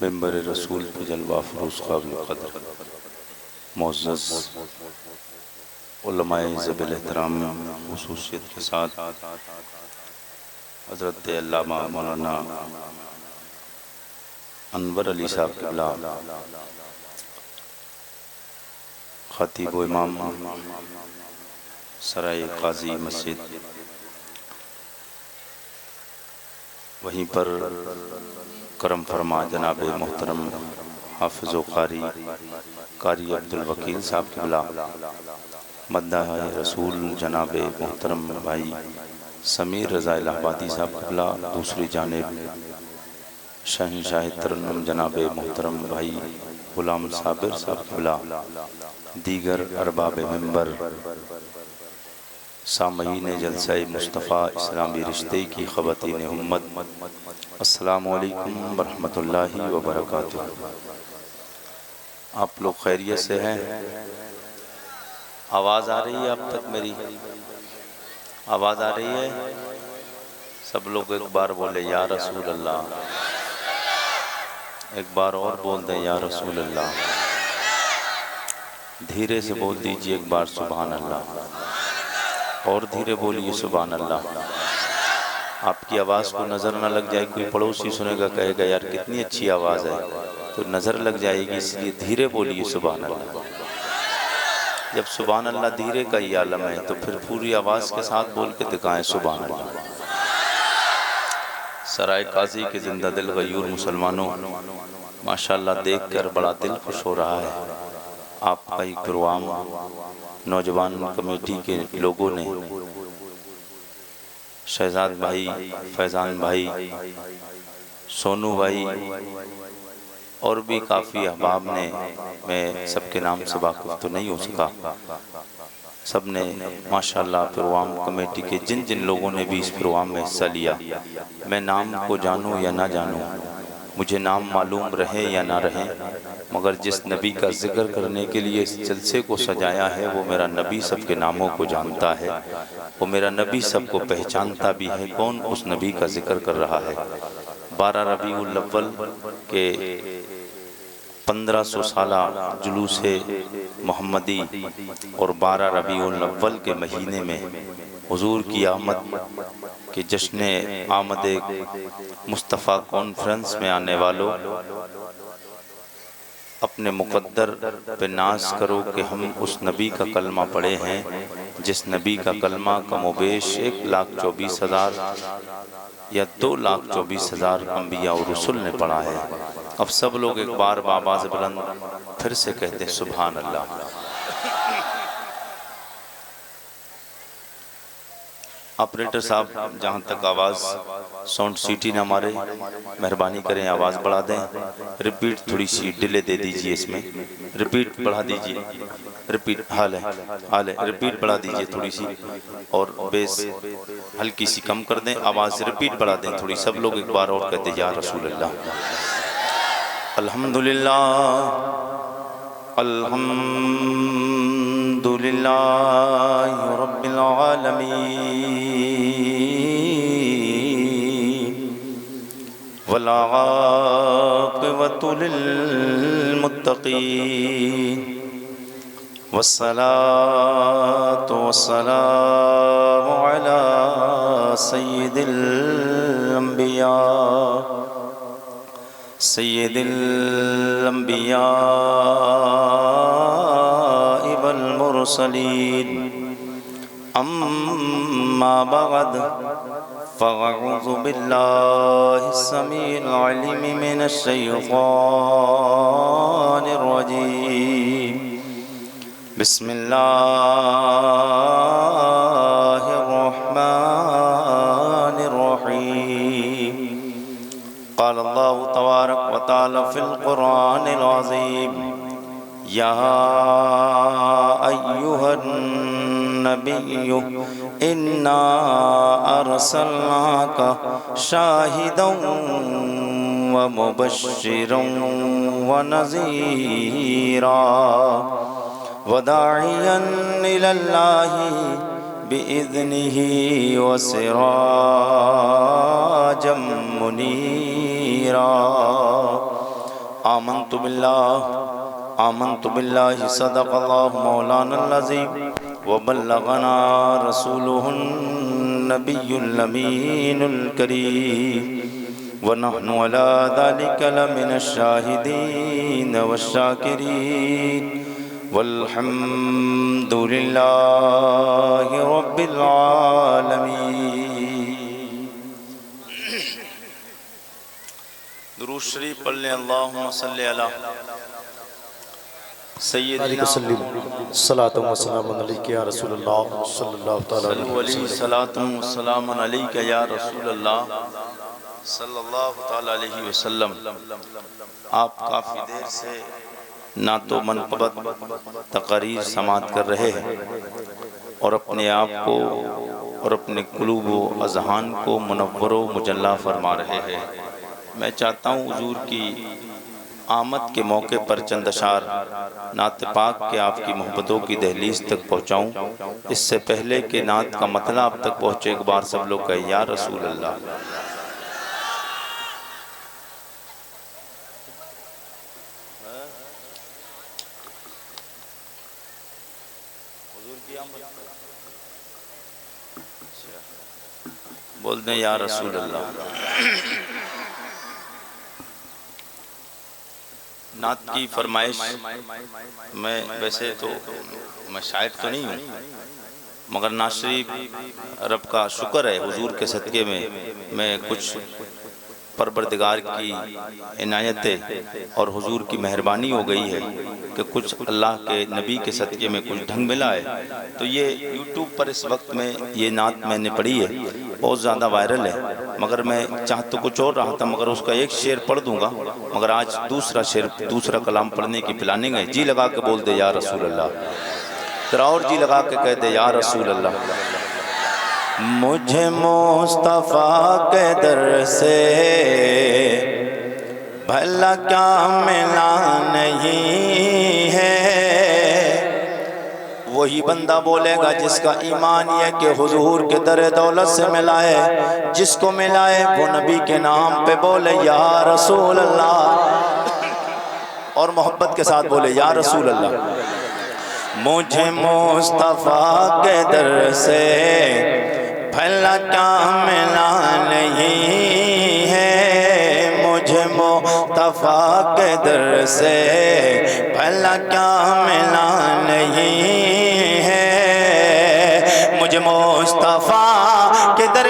ممبر رسول پہ جلوہ فروز قابل قدر معزز علماء ذوی احترام خصوصیت کے ساتھ حضرت علامہ مولانا انور علی صاحب قبلہ خطیب و امام سرائے قاضی مسجد، وہیں پر کرم فرما جناب محترم حافظ و قاری عبد الوکیل صاحب قبلہ، مداح رسول جناب محترم بھائی سمیر رضا الہ آبادی صاحب قبلہ، دوسری جانب شہنشاہ ترنم جناب محترم بھائی غلام صابر صاحب قبلہ، دیگر ارباب منبر، سامعین جلسہ مصطفیٰ اسلامی رشتے کی خواتین امت، السلام علیکم ورحمۃ اللہ وبرکاتہ۔ آپ لوگ خیریت سے ہیں؟ آواز آ رہی ہے اب تک میری؟ آواز آ رہی ہے؟ سب لوگ ایک بار بولے یا رسول اللہ، ایک بار اور بول دیں یا رسول اللہ، دھیرے سے بول دیجئے ایک بار سبحان اللہ، اور دھیرے بولیے سبحان اللہ۔ آپ کی آواز کو نظر نہ لگ جائے، کوئی پڑوسی سنے گا کہے گا یار کتنی اچھی آواز ہے، تو نظر لگ جائے گی، اس لیے دھیرے بولیے سبحان اللہ۔ جب سبحان اللہ دھیرے کا ہی عالم ہے تو پھر پوری آواز کے ساتھ بول کے دکھائیں سبحان اللہ۔ سرائے قاضی کے زندہ دل غیور مسلمانوں، ماشاءاللہ دیکھ کر بڑا دل خوش ہو رہا ہے۔ آپ کا ایک پروگرام نوجوان کمیٹی کے لوگوں نے، شہزاد بھائی، فیضان بھائی، سونو بھائی اور بھی کافی احباب نے، میں سب کے نام سے واقف تو نہیں ہو سکا، سب نے ماشاءاللہ پروگرام کمیٹی کے جن جن لوگوں نے بھی اس پروگرام میں حصہ لیا، میں نام کو جانوں یا نہ جانوں، مجھے نام معلوم رہے یا نہ رہے، مگر جس نبی کا ذکر کرنے کے لیے اس جلسے کو سجایا ہے وہ میرا نبی سب کے ناموں کو جانتا ہے، وہ میرا نبی سب کو پہچانتا بھی ہے، کون اس نبی کا ذکر کر رہا ہے۔ 12 ربیع الاول کے 1500 سالہ جلوس محمدی اور 12 ربیع الاول کے مہینے میں حضور کی آمد کے جشن آمد مصطفیٰ کانفرنس میں آنے والوں، اپنے مقدر پہ ناز کرو کہ ہم اس نبی کا کلمہ پڑھے ہیں جس نبی کا کلمہ کم و بیش 1,24,000 یا 2,24,000 انبیاء و رسول نے پڑھا ہے۔ اب سب لوگ ایک بار بآواز بلند پھر سے کہتے ہیں سبحان اللہ۔ آپریٹر صاحب جہاں تک آواز ساؤنڈ سیٹی نہ مارے مہربانی کریں آواز بڑھا دیں، ریپیٹ تھوڑی سی ڈیلے دے دیجئے، اس میں ریپیٹ بڑھا دیجئے، ریپیٹ حال ہے ریپیٹ بڑھا دیجئے تھوڑی سی، اور بیس ہلکی سی کم کر دیں، آواز ریپیٹ بڑھا دیں تھوڑی، سب لوگ ایک بار اور کہتے یا رسول اللہ۔ الحمدللہ الحمدللہ رب العالمین والعاقبۃ للمتقین والصلاة والسلام علی سید الانبیاء والمرسلین، اما بعد فاعوذ باللہ السمیع العلیم من الشیطان الرجیم، بسم اللہ الرحمن الرحیم۔ قال اللہ تبارک و تعالی فی القرآن العظیم، یا ایہا النبی انا ارسلناک شاہدا ومبشرا ونذیرا وداعیا الی اللہ بإذنہ وسراجا منیرا آمنت باللہ صدق اللہ مولانا العظیم وبلغنا رسوله النبی الامین الکریم ونحن على ذلك لمن الشاہدین والشاکرین والحمد للہ رب العالمین۔ درود شریف پڑھ لیں۔ اللہم صلی علی سیدنا صلاۃ و سلام علیک یا رسول اللہ صلی اللہ تعالی علیہ وسلم۔ صلاۃ و سلام علیک یا رسول اللہ صلی اللہ تعالی علیہ وسلم۔ آپ کافی دیر سے نعت و منقبت تقاریر سماعت کر رہے ہیں اور اپنے آپ کو اور اپنے قلوب و اذہان کو منور و مجلہ فرما رہے ہیں۔ میں چاہتا ہوں حضور کی آمد کے موقع پر چند اشعار نعت پاک کے آپ کی محبتوں کی دہلیز تک پہنچاؤں۔ اس سے پہلے کہ نعت کا مطلب آپ تک پہنچے، ایک بار سب لوگ کہیں یا رسول اللہ۔ بول دیں یا رسول اللہ۔ نعت کی فرمائش میں ویسے تو میں شاعر تو نہیں ہوں، مگر نعت شریف رب کا شکر ہے حضور کے صدقے میں کچھ پروردگار کی عنایت ہے اور حضور کی مہربانی ہو گئی ہے کہ کچھ اللہ کے نبی کے صدقے میں کچھ ڈھنگ ملا ہے۔ تو یہ یوٹیوب پر اس وقت میں یہ نعت میں نے پڑھی ہے، بہت زیادہ وائرل ہے، مگر میں چاہتا تو کچھ اور رہا تھا، مگر اس کا ایک شعر پڑھ دوں گا، مگر آج دوسرا کلام پڑھنے کی پلاننگ ہے۔ جی لگا کے بول دے یا رسول اللہ، ذرا اور جی لگا کے کہہ دے یا رسول اللہ۔ مجھے مصطفیٰ کے در سے بھلا کیا ملا نہیں ہے، وہی بندہ بولے گا جس کا ایمان یہ کہ حضور کے در دولت سے ملا ہے، جس کو ملا ہے وہ نبی کے نام پہ بولے یا رسول اللہ، اور محبت کے ساتھ بولے یا رسول اللہ۔ مجھے مصطفیٰ کے در سے بھلا کیا ملا نہیں ہے، مجھے مصطفیٰ کے در سے بھلا کیا ملا نہیں ہے، مجھے مصطفیٰ کے در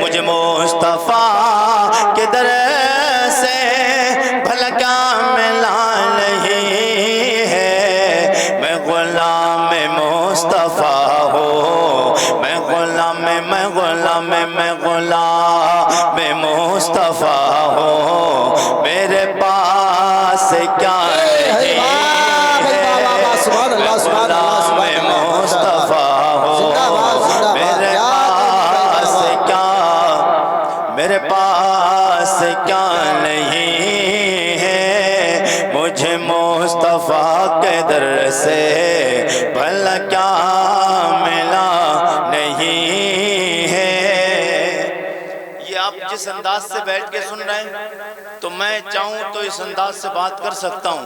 مجھے مصطفیٰ کے در سے بھلا کیا ملا نہیں ہے، میں غلام مصطفیٰ ہوں، میں غلام مصطفیٰ ہوں، میرے پاس کیا نہیں ہے، میں غلام مصطفیٰ ہوں، میرے پاس کیا نہیں ہے، مجھے مصطفیٰ کے در سے بھلا کیا ملا نہیں ہے۔ یہ آپ جس انداز سے بیٹھ کے سن رہے ہیں تو میں چاہوں تو اس انداز سے بات کر سکتا ہوں،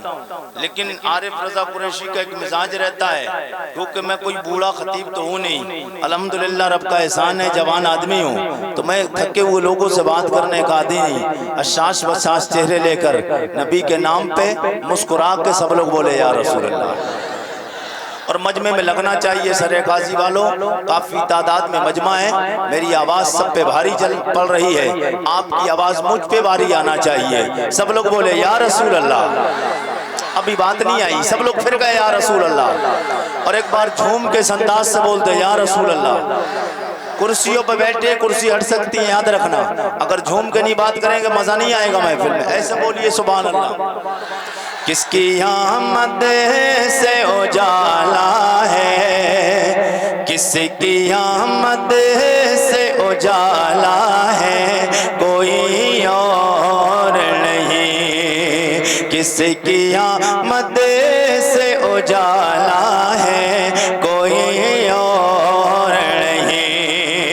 لیکن عارف رضا قریشی کا ایک مزاج رہتا ہے، کیونکہ میں کوئی بوڑھا خطیب تو ہوں نہیں، الحمدللہ رب کا احسان ہے جوان آدمی ہوں، تو میں تھکے ہوئے لوگوں سے بات کرنے کا عادی نہیں، اشاش بشاش چہرے لے کر نبی کے نام پہ مسکرا کے سب لوگ بولے یا رسول اللہ۔ اور مجمع میں لگنا چاہیے سر غازی والوں، کافی تعداد میں مجمع ہے، میری آواز سب پہ بھاری پڑ رہی ہے، آپ کی آواز مجھ پہ بھاری آنا چاہیے، سب لوگ بولے یا رسول اللہ۔ ابھی بات نہیں آئی، سب لوگ پھر گئے یا رسول اللہ، اور ایک بار جھوم کے اس انداز سے بولتے یا رسول اللہ۔ کرسیوں پہ بیٹھے کرسی ہٹ سکتی ہیں، یاد رکھنا، اگر جھوم کے نہیں بات کریں گے مزہ نہیں آئے گا محفل میں، ایسے بولیے سبحان اللہ۔ کس کی آمد سے اجالا ہے، کس کی آمد سے اجالا ہے، کوئی اور نہیں، کس کی آمد سے اجالا ہے، کوئی اور نہیں،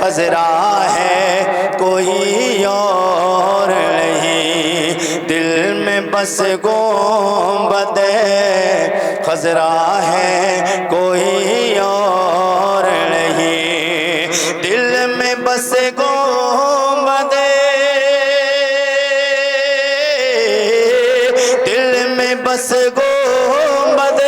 خضرا ہے کوئی اور نہیں، دل میں بس گنبد خضرا ہے کوئی اور نہیں، دل میں بس گنبد، دل میں بس گنبد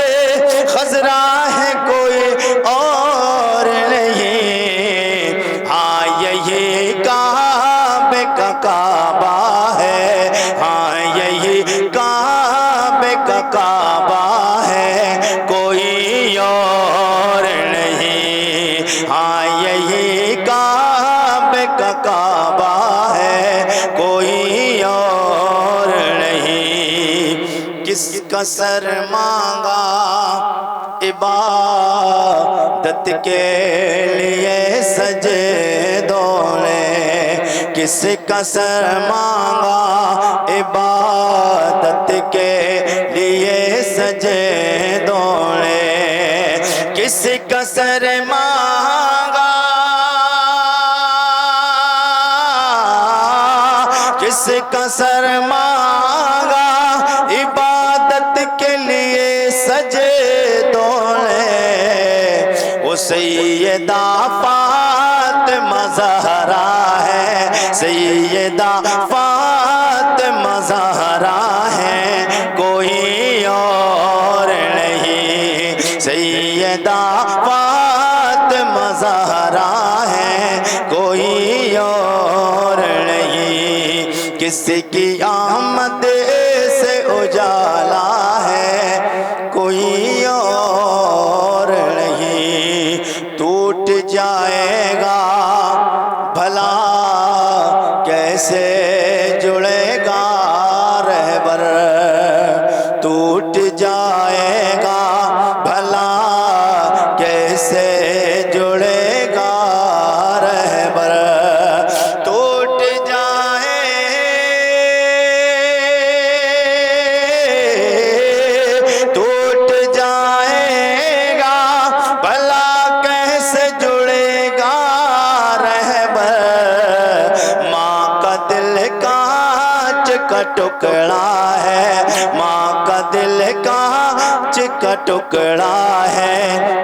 خضرا ہے کوئی اور نہیں، ہاں یہی کعبے کا کعبہ ہے، ہاں یہی کعبے کا کعبہ ہے کوئی اور نہیں، ہاں یہی کعبے کا کعبہ ہے کوئی اور نہیں، کس کا سر مانگا عبادت کے لیے سجدوں نے، کس کا سر مانگا عبادت کے لیے سجدوں نے، کس کا سر مانگا، کس کا سر مانگا عبادت کے لیے سجدوں نے، وہ سیدہ فاطمہ زہرا ہے، سیدہ فاطمہ زہرا ہے کوئی اور نہیں، سیدہ فاطمہ زہرا ہے کوئی اور نہیں، کس کی آمد سے اجالا ہے کوئی اور نہیں، ٹوٹ جائے گا بھلا کیسے جڑے گا رہبر، ٹوٹ جائے گا بھلا کیسے جڑے گا رہبر، ٹوٹ جائے، ٹوٹ جائے گا بھلا کیسے جڑے گا رہبر، ماں کا دل کانچ کا ٹکڑا ہے، ماں کا دل کانچ کا ٹکڑا ہے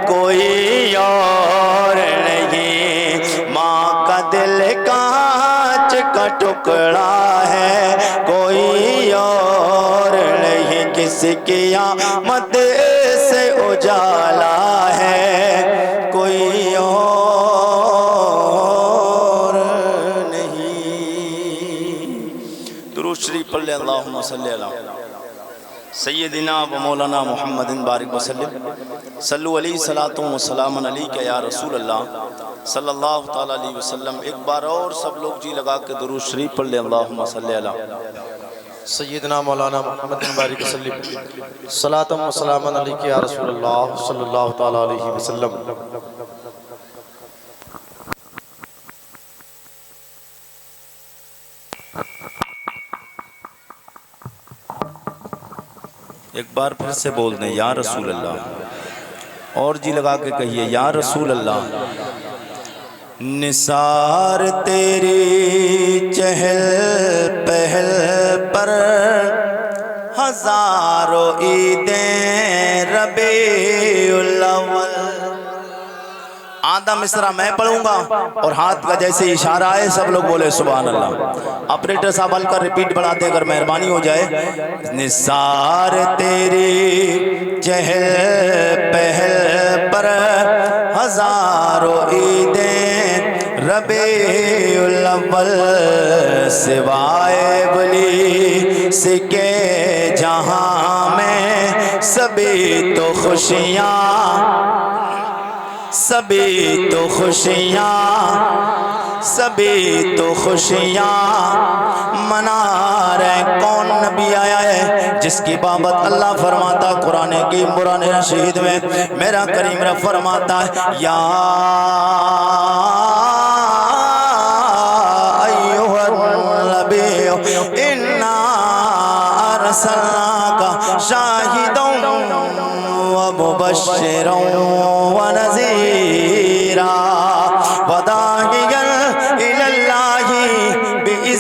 کوئی اور نہیں، ماں کا دل کانچ کا ٹکڑا ہے کوئی اور نہیں، کس کی آمد سے اجالا ہے کوئی اور نہیں۔ درود شریف پڑھ لیں، اللہم صلی علی سیدنا و مولانا محمد بارک وسلم، صلو علیہ صلاۃ و سلام علیک یا رسول اللہ صلی اللہ تعالیٰ علیہ وسلم۔ ایک بار اور سب لوگ جی لگا کے درود شریف پڑھ لیں، اللہم صلی علی سیدنا مولانا محمد بارک وسلم، صلاۃ و سلام علیک یا رسول اللہ صلی اللہ تعالیٰ علیہ وسلم۔ ایک بار پھر سے بول دیں یا رسول اللہ، اور جی لگا کے کہیے یا رسول اللہ۔ نثار تیری چہل پہل پر ہزاروں عیدیں ربیع الاول۔ آدھا مصرع میں پڑھوں گا اور ہاتھ کا جیسے اشارہ ہے سب لوگ بولے سبحان اللہ۔ آپریٹر صاحب ہلکا ریپیٹ بڑھا دے اگر مہربانی ہو جائے۔ نثار تیری چہل پہل پر ہزاروں عیدیں ربیع الاول، سوائے ابلیس کے جہاں میں سبھی تو خوشیاں، سبھی تو خوشیاں، سبھی تو خوشیاں منا رہے۔ کون نبی آیا ہے جس کی بابت اللہ فرماتا قرآن کی قرآن رشید میں، میرا کریم رب فرماتا ہے یا ایھا النبی انا ارسلناک شاہدا ومبشرا ونذیرا وداعیا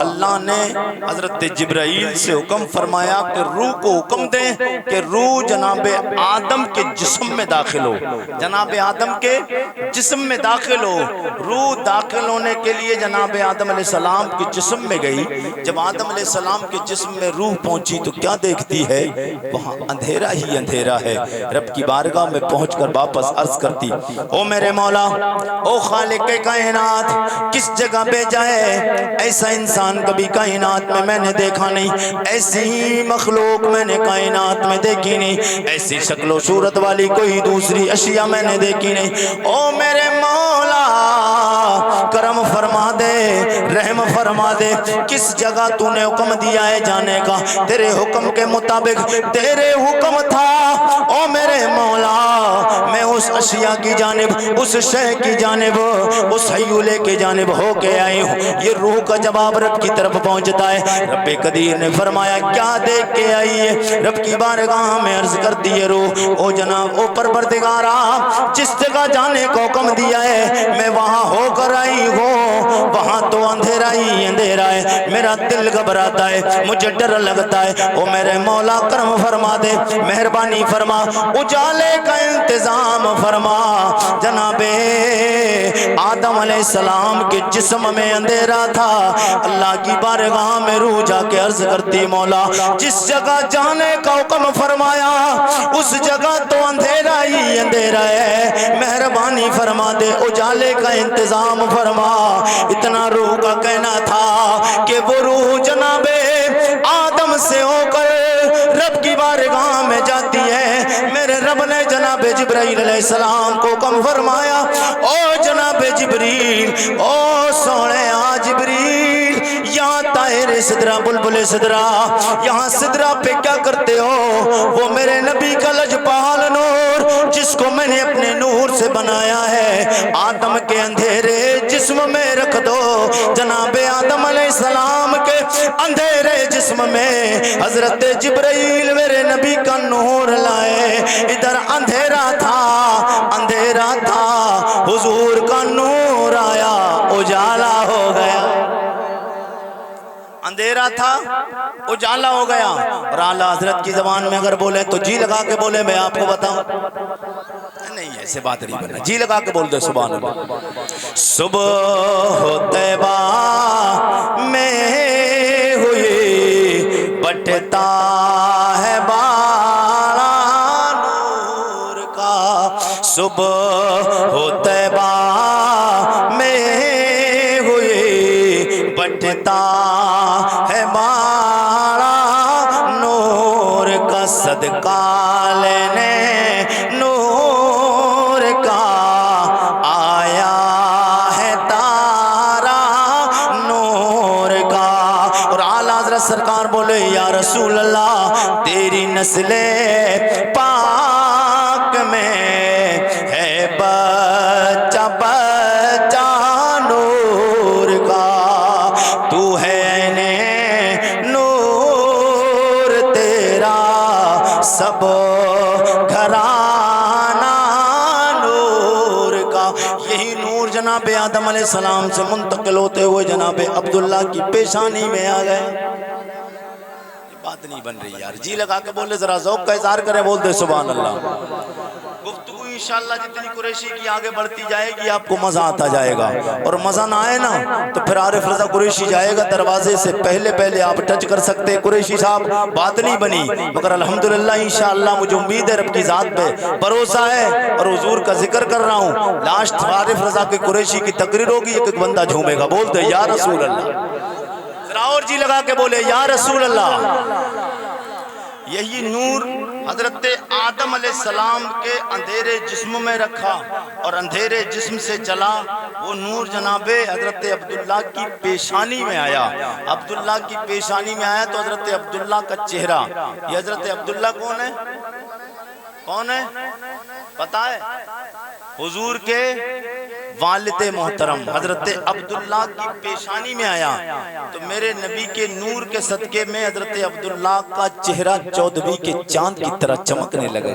اللہ نے حضرت جبرائیل سے حکم فرمایا کہ روح کو حکم دیں کہ روح جناب آدم کے جسم میں داخل ہو، جناب آدم کے جسم میں داخل ہو۔ روح داخل ہونے کے لیے جناب آدم علیہ السلام کے جسم میں گئی۔ جب آدم علیہ السلام کے جسم میں روح پہنچی تو کیا دیکھتی ہے؟ وہاں اندھیرا ہی اندھیرا ہے۔ رب کی بارگاہ میں پہنچ کر واپس عرض کرتی، او میرے مولا، او خالق کائنات، کس جگہ بھیجا ہے؟ ایسا انسان کبھی کائنات میں نے دیکھا نہیں، ایسی مخلوق میں نے کائنات میں دیکھی نہیں، ایسی شکل و صورت والی کوئی دوسری اشیاء میں نے دیکھی نہیں۔ او میرے مولا کرم فرما دے، رحم فرما دے، کس جگہ تو نے حکم دیا ہے جانے کا؟ تیرے حکم کے مطابق تیرے حکم تھا او میرے مولا، میں اس اشیاء کی جانب، اس شے کی جانب، اس حیولے کی جانب ہو کے آئی ہوں۔ یہ روح کا جواب رب کی طرف پہنچتا ہے۔ رب قدیر نے فرمایا کیا دیکھ کے آئی ہے؟ رب کی بارگاہ میں عرض کرتی ہے روح، او جناب، او پروردگارا، جس جگہ جانے کو حکم دیا ہے میں وہاں ہو کر آئی ہوں، وہاں تو اندھیرا ہی اندھیرا ہے، میرا دل گھبراتا ہے، مجھے ڈر لگتا ہے۔ او میرے مولا کرم فرما دے، مہربانی فرما، اجالے کا انتظام فرما۔ جناب آدم علیہ السلام کے جسم میں اندھیرا تھا، اللہ کی بارگاہ میں روح جا کے عرض کرتی، مولا جس جگہ جانے کا حکم فرمایا اس جگہ تو اندھیرا ہی اندھیرا ہے، مہربانی فرما دے، اجالے کا انتظام فرما۔ اتنا روح کا کہنا تھا کہ وہ روح جناب آدم سے ہو کر رب کی بارگاہ میں جاتی ہے۔ میرے رب نے جناب جبرائیل علیہ السلام کو حکم فرمایا، او جناب جبریل، او سونے جبریل، یہاں طائر سدرہ بلبل سدرہ، یہاں سدرہ پہ کیا کرتے ہو؟ وہ میرے نبی کا لجپال نور جس کو میں نے اپنے نور سے بنایا ہے، آدم کے اندھیرے جسم میں رکھ دو۔ جناب آدم علیہ السلام کے اندھیرے جسم میں حضرت جبرائیل میرے نبی کا نور لائے۔ ادھر اندھیرا تھا، اندھیرا تھا، حضور کا نور آیا، اجالا ہو گیا۔ اندھیرا تھا، اجالا ہو گیا۔ اور اعلیٰ حضرت کی زبان میں اگر بولے تو جی لگا کے بولے، میں آپ کو بتاؤں نہیں، ایسے بات نہیں بننا، جی لگا کے بول دے سبحان اللہ۔ صبح طیبہ میں ہوئی بٹتا ہے بالا نور کا، صبح طیبہ میں ہوئی بٹتا ہے بالا نور کا، صدقہ لینے نور کا آیا ہے تارا نور کا۔ اور اعلیٰ حضرت سرکار بولے یا رسول اللہ تیری نسل پاک میں ہے بچہ بچہ نور کا، تو ہے نور تیرا سب گھرانہ نور کا۔ یہی نور جناب آدم علیہ السلام سے منتقل ہوتے ہوئے جناب عبداللہ کی پیشانی میں آ گئے۔ بات نہیں بن رہی یار، جی لگا کے بولے، ذرا ذوق کا اظہار کریں، بول دے سبحان اللہ۔ گفتگو انشاءاللہ جتنی قریشی کی آگے بڑھتی جائے گی آپ کو مزہ آتا جائے گا، اور مزہ نہ آئے نا تو پھر عارف رضا قریشی جائے گا دروازے سے پہلے آپ ٹچ کر سکتے۔ قریشی صاحب بات نہیں بنی، مگر الحمدللہ انشاءاللہ مجھے امید ہے، رب کی ذات پہ بھروسہ ہے، اور حضور کا ذکر کر رہا ہوں۔ لاسٹ عارف رضا کی قریشی کی تقریر ہوگی، ایک بندہ جھومے گا، بول دے یا رسول اللہ، ذرا اور جی لگا کے بولے یا رسول اللہ۔ یہی نور حضرت آدم علیہ السلام کے اندھیرے جسم میں رکھا اور اندھیرے جسم سے چلا، وہ نور جناب حضرت عبداللہ کی پیشانی میں آیا۔ عبداللہ کی پیشانی میں آیا تو حضرت عبداللہ کا چہرہ، یہ حضرت عبداللہ کون ہے؟ کون ہے پتہ ہے؟ حضور کے والد محترم حضرت عبداللہ کی پیشانی میں آیا تو میرے نبی کے نور کے صدقے میں حضرت عبداللہ کا چہرہ 14ویں کے چاند کی طرح چمکنے لگا۔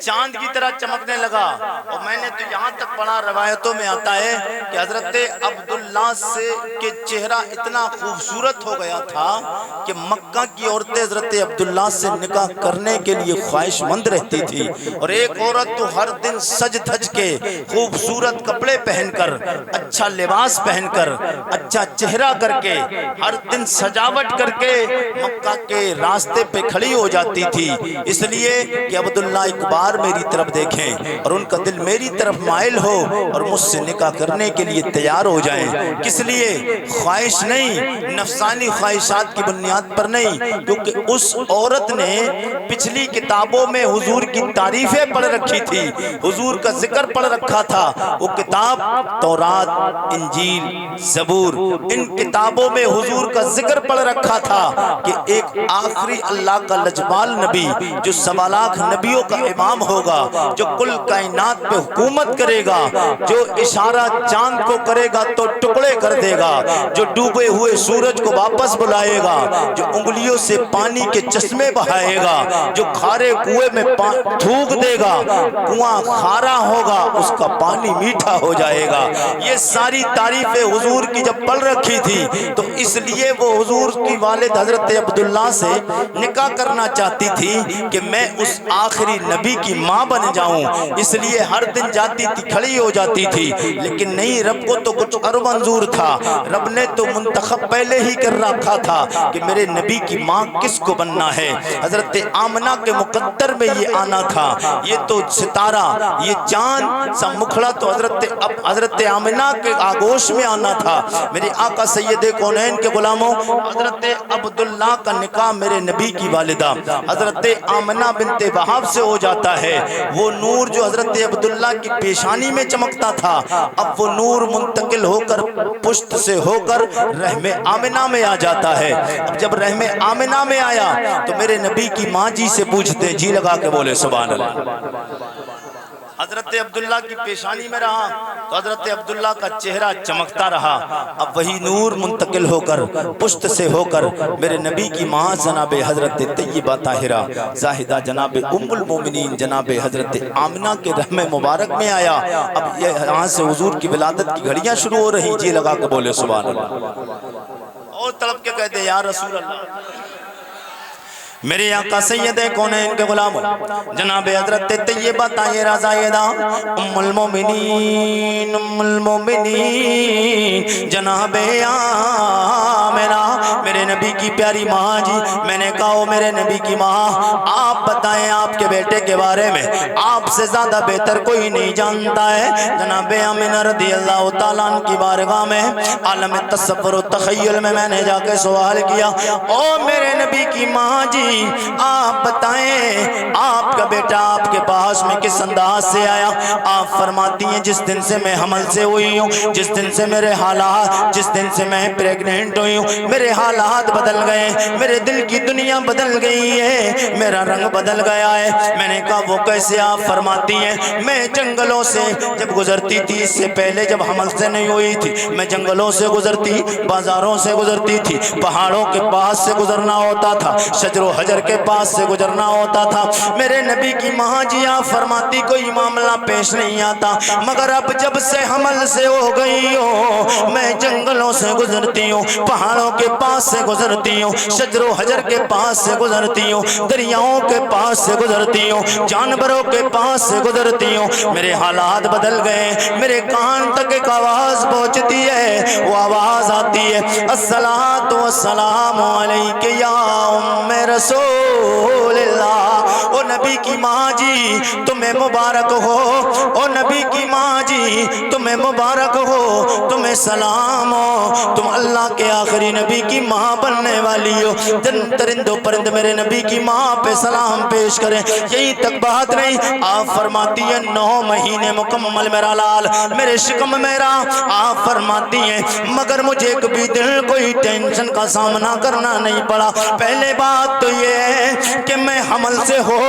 چاند کی طرح چمکنے لگا. اور میں نے تو یہاں تک پڑھا، روایتوں میں آتا ہے کہ حضرت عبداللہ سے کے چہرہ اتنا خوبصورت ہو گیا تھا کہ مکہ کی عورتیں حضرت عبداللہ سے نکاح کرنے کے لیے خواہش مند رہتی تھی. اور ایک عورت تو ہر دن سج دھج کے خوبصورت کپڑے پہن کر، اچھا لباس پہن کر، اچھا چہرہ کر کے، ہر دن سجاوٹ کر کے مکہ کے راستے پہ کھڑی ہو جاتی تھی، اس لیے کہ عبداللہ ایک بار میری طرف دیکھیں اور ان کا دل میری طرف مائل ہو اور مجھ سے نکاح کرنے کے لیے تیار ہو جائیں. کس لیے؟ خواہش نہیں، نفسانی خواہشات کی بنیاد پر نہیں، کیونکہ اس عورت نے پچھلی کتابوں میں حضور کی تعریفیں پڑھ رکھی تھی، حضور کا ذکر پڑھ رکھا تھا. وہ کتاب تورات، انجیل، زبور، ان کتابوں میں حضور کا ذکر پڑھ رکھا تھا کہ ایک آخری اللہ کا لجپال نبی جو 1.25 لاکھ نبیوں کا امام ہوگا، جو کل کائنات پہ حکومت کرے گا، جو اشارہ چاند کو کرے گا تو ٹکڑے کر دے گا، جو ڈوبے ہوئے سورج کو واپس بلائے گا، جو انگلیوں سے پانی کے چشمے بہائے گا، جو کھارے کنویں میں تھوک دے گا، کنواں کھارا ہوگا، اس کا پانی میٹھا ہو جائے گا. یہ ساری تعریفیں حضور کی جب پڑھ رکھی تھی تو اس لیے وہ حضور کی والد حضرت عبداللہ سے نکاح کرنا چاہتی تھی کہ میں اس آخری نبی کی ماں بن جاؤں. اس لیے ہر دن جاتی تھی، کھڑی ہو جاتی تھی. لیکن نہیں، رب کو تو کچھ اور منظور تھا. رب نے تو منتخب پہلے ہی کر رکھا تھا کہ میرے نبی کی ماں کس کو بننا ہے. حضرت آمنہ کے مقدر میں یہ آنا تھا. یہ تو ستارہ، یہ چاند سا مکھڑا تو حضرت آمنہ کے آغوش میں آنا تھا. میرے آقا سید کونین کے غلاموں، حضرت عبداللہ کا نکاح میرے نبی کی والدہ حضرت آمنہ بنت وہاب سے ہو جاتا ہے. وہ نور جو حضرت عبداللہ کی پیشانی میں چمکتا تھا، اب وہ نور منتقل ہو کر پشت سے ہو کر رحم آمنہ میں آ جاتا ہے. اب جب رحم آمنہ میں آیا تو میرے نبی کی ماں جی سے پوچھتے، جی لگا کے بولے سبحان اللہ. حضرت عبداللہ کی پیشانی میں رہا تو حضرت عبداللہ کا چہرہ چمکتا رہا. اب وہی نور منتقل ہو کر پشت سے ہو کر میرے نبی کی ماں جناب حضرت طیبہ طاہرہ زاہدہ جناب ام المومنین جناب حضرت آمنہ کے رحم مبارک میں آیا. اب یہاں سے حضور کی ولادت کی گھڑیاں شروع ہو رہی. جی لگا کے بولے سبحان اللہ. اور تڑپ کے کہتے یا رسول اللہ. میرے آقا سید کونین کے غلام جناب حضرت طیبہ طاہرہ زاہدہ ام المومنین جناب آمنہ میرے نبی کی پیاری ماں جی. میں نے کہا میرے نبی کی ماں، آپ بتائیں آپ کے بیٹے کے بارے میں، آپ سے زیادہ بہتر کوئی نہیں جانتا ہے. جناب آمنہ رضی اللہ تعالیٰ عنہ کی بارگاہ میں عالم تصور و تخیل میں نے جا کے سوال کیا، او میرے نبی کی ماں جی آپ بتائیں آپ کا بیٹا آپ کے پاس میں کس انداز سے آیا؟ آپ فرماتی ہیں جس دن سے میں حمل سے ہوئی ہوں، جس دن سے میرے حالات، جس دن سے میں پریگننٹ ہوئی ہوں، میرے حالات بدل گئے، میرے دل کی دنیا بدل گئی ہے، میرا رنگ بدل گیا ہے. میں نے کہا وہ کیسے؟ آپ فرماتی ہیں میں جنگلوں سے جب گزرتی تھی، اس سے پہلے جب حمل سے نہیں ہوئی تھی، میں جنگلوں سے گزرتی، بازاروں سے گزرتی تھی، پہاڑوں کے پاس سے گزرنا ہوتا تھا، شجر و حجر کے پاس سے گزرنا ہوتا تھا. میرے نبی کی ماں جی آپ فرماتی کوئی معاملہ پیش نہیں آتا، مگر اب جب سے حمل سے ہو گئی ہو میں جنگلوں سے گزرتی ہوں، پہاڑوں کے پاس سے گزرتی ہوں، شجر و حجر کے پاس سے گزرتی ہوں، دریاؤں کے پاس سے گزرتی ہوں، جانوروں کے پاس سے گزرتی ہوں. میرے حالات بدل گئے، میرے کان تک ایک آواز پہنچتی ہے، وہ آواز آتی ہے الصلاۃ والسلام علیک یا ام رسول اللہ. او نبی کی ماں جی تمہیں مبارک ہو، او نبی کی ماں جی تمہیں مبارک ہو، تمہیں سلام ہو، تم اللہ کے آخری نبی کی ماں بننے والی ہو. جن ترند و پرند میرے نبی کی ماں پہ سلام پیش کریں. یہی تک بات نہیں، آپ فرماتی ہیں 9 مہینے مکمل میرا لال میرے شکم میرا. آپ فرماتی ہیں مگر مجھے کبھی دل کوئی ٹینشن کا سامنا کرنا نہیں پڑا. پہلے بات تو یہ ہے کہ میں حمل سے ہو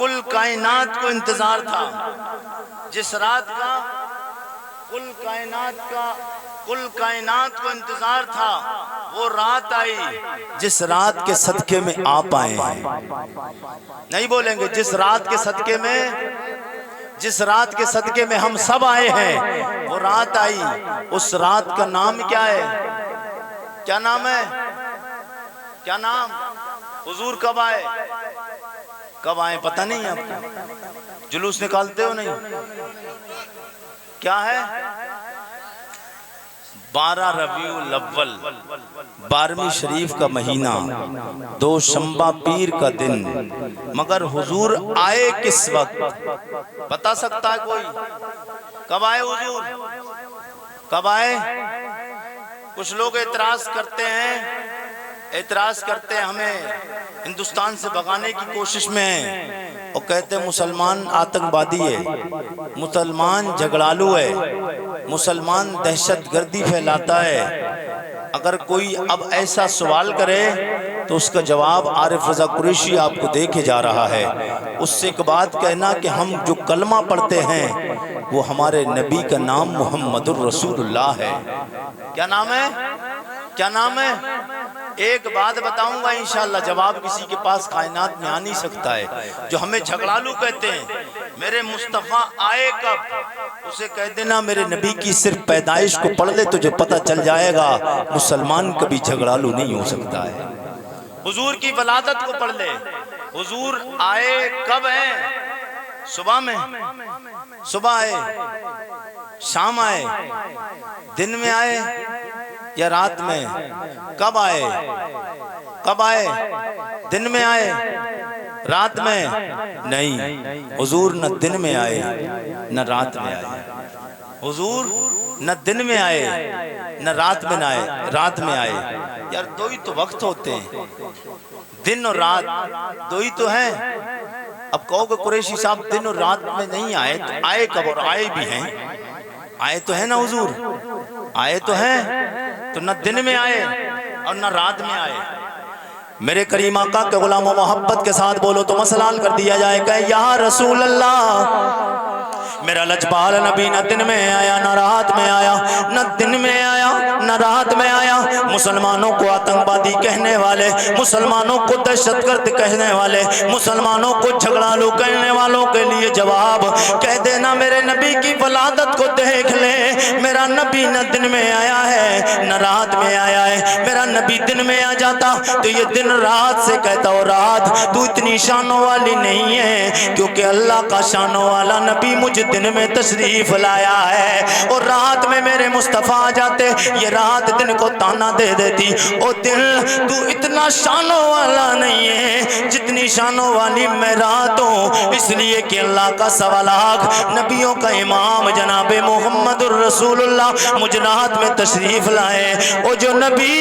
کل کائنات کو انتظار تھا، جس رات کا کل کائنات کو انتظار تھا، وہ رات آئی جس رات کے صدقے میں آپ آئے ہیں۔ نہیں بولیں گے؟ جس رات کے صدقے میں ہم سب آئے ہیں، وہ رات آئی۔ اس رات کا نام کیا ہے؟ کیا نام ہے؟ کیا نام؟ حضور کب آئے؟ کب آئے پتہ نہیں آپ کو؟ جلوس نکالتے ہو نہیں؟ کیا ہے؟ 12 ربیع الاول، 12ویں شریف کا مہینہ، دوشنبہ پیر کا دن۔ مگر حضور آئے کس وقت؟ بتا سکتا ہے کوئی؟ کب آئے حضور؟ کب آئے؟ کچھ لوگ اعتراض کرتے ہیں ہمیں ہندوستان سے بھگانے کی کوشش میں ہیں، اور کہتے ہیں مسلمان آتنکوادی ہے، مسلمان جھگڑالو ہے، مسلمان دہشت گردی پھیلاتا ہے۔ اگر کوئی اب ایسا سوال کرے تو اس کا جواب عارف رضا قریشی آپ کو دے کے جا رہا ہے۔ اس سے ایک بات کہنا کہ ہم جو کلمہ پڑھتے ہیں وہ ہمارے نبی کا نام محمد الرسول اللہ ہے۔ کیا نام ہے؟ کیا نام ہے؟ ایک بات بتاؤں گا انشاءاللہ، جواب کسی کے پاس کائنات میں آ نہیں سکتا ہے۔ جو ہمیں جھگڑالو کہتے ہیں، میرے مصطفیٰ آئے کب؟ اسے کہہ دینا میرے نبی کی صرف پیدائش کو پڑھ لے تو جو پتہ چل جائے گا مسلمان کبھی جھگڑالو نہیں ہو سکتا ہے۔ حضور کی ولادت کو پڑھ لے۔ حضور آئے کب ہیں؟ صبح میں؟ صبح آئے؟ شام آئے؟ دن میں آئے یا رات میں؟ کب آئے؟ کب آئے؟ دن میں آئے؟ رات میں؟ نہیں، حضور نہ دن میں آئے نہ رات میں آئے۔ حضور نہ دن میں آئے نہ رات میں آئے۔ یار دو ہی تو وقت ہوتے ہیں، دن اور رات دو ہی تو ہیں۔ اب کہو کہ قریشی صاحب دن اور رات میں نہیں آئے، تو آئے کب؟ اور آئے بھی ہیں، آئے تو ہیں نا حضور، آئے تو ہیں، تو نہ دن میں آئے اور نہ رات میں آئے۔ میرے کریم آقا کے غلام و محبت کے ساتھ بولو تو مسئلہ حل کر دیا جائے کہ یا رسول اللہ، میرا لجپال نبی نہ دن میں آیا نہ رات میں آیا، نہ دن میں آیا نہ رات میں آیا۔ مسلمانوں کو آتنکوادی کہنے والے، مسلمانوں کو دہشت گرد کہنے والے، مسلمانوں کو جھگڑالو کہنے والوں کے لیے جواب کہہ دینا میرے نبی کی ولادت کو دیکھ لے، میرا نبی نہ دن میں آیا ہے نہ رات میں آیا ہے۔ میرا نبی دن میں آ جاتا تو یہ دن رات سے کہتا، اور رات تو اتنی شانوں والی نہیں ہے، کیونکہ اللہ کا شانوں والا نبی مجھے دن میں تشریف لایا ہے، اور رات میں میرے مصطفیٰ آ جاتے، یہ رات دن کو تانا دے دیتی، او دل تو اتنا شانوں والا نہیں ہے جتنی شانوں والی میں رات ہوں، اس لیے کہ اللہ کا 1.25 لاکھ نبیوں کا امام جناب محمد الرسول اللہ مجھ رات میں تشریف لائے۔ اور جو نبی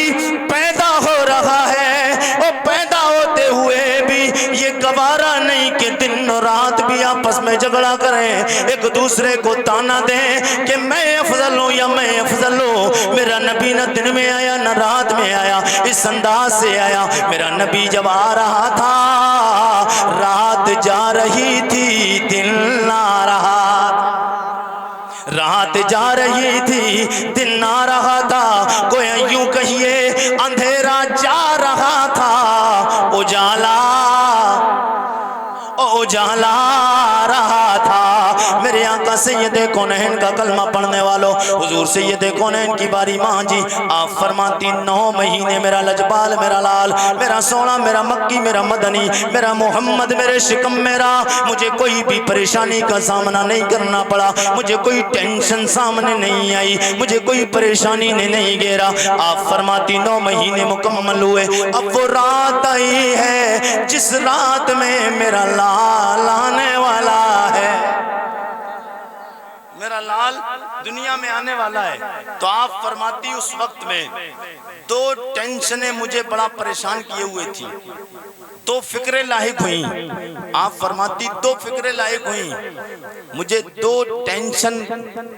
پیدا ہو رہا ہے، اور پیدا ہوتے ہوئے بھی یہ گوارا نہیں کہ دن اور رات بھی آپس میں جھگڑا کریں، ایک دوسرے کو تانا دیں کہ میں افضل ہوں یا میں افضل ہوں۔ میرا نبی نہ دن میں آیا نہ رات میں آیا، اس انداز سے آیا۔ میرا نبی جب آ رہا تھا رات جا رہی تھی دن نہ رہا تھا، رات جا رہی تھی دن نہ رہا تھا، گویا یوں کہیے اندھیرا جا رہا تھا، اجالا رہا تھا۔ میرے آقا سید کونین کا کلمہ پڑھنے والوں، حضور سید کونین کی باری ماں جی، آپ فرماتی 9 مہینے میرا لجپال، میرا لال، میرا سونا، میرا مکی، میرا مدنی، میرا محمد، میرے شکم میرا، مجھے کوئی بھی پریشانی کا سامنا نہیں کرنا پڑا، مجھے کوئی ٹینشن سامنے نہیں آئی، مجھے کوئی پریشانی نے نہیں گھیرا۔ آپ فرماتی 9 مہینے مکمل ہوئے، اب وہ رات آئی ہے جس رات میں میرا لال آنے والا ہے، میرا لال دنیا میں آنے والا ہے۔ تو آپ فرماتی اس وقت میں دو ٹینشنیں مجھے بڑا پریشان کیے ہوئے تھی، دو فکریں لاحق ہوئیں۔ آپ فرماتی دو فکریں لاحق ہوئیں، مجھے دو ٹینشن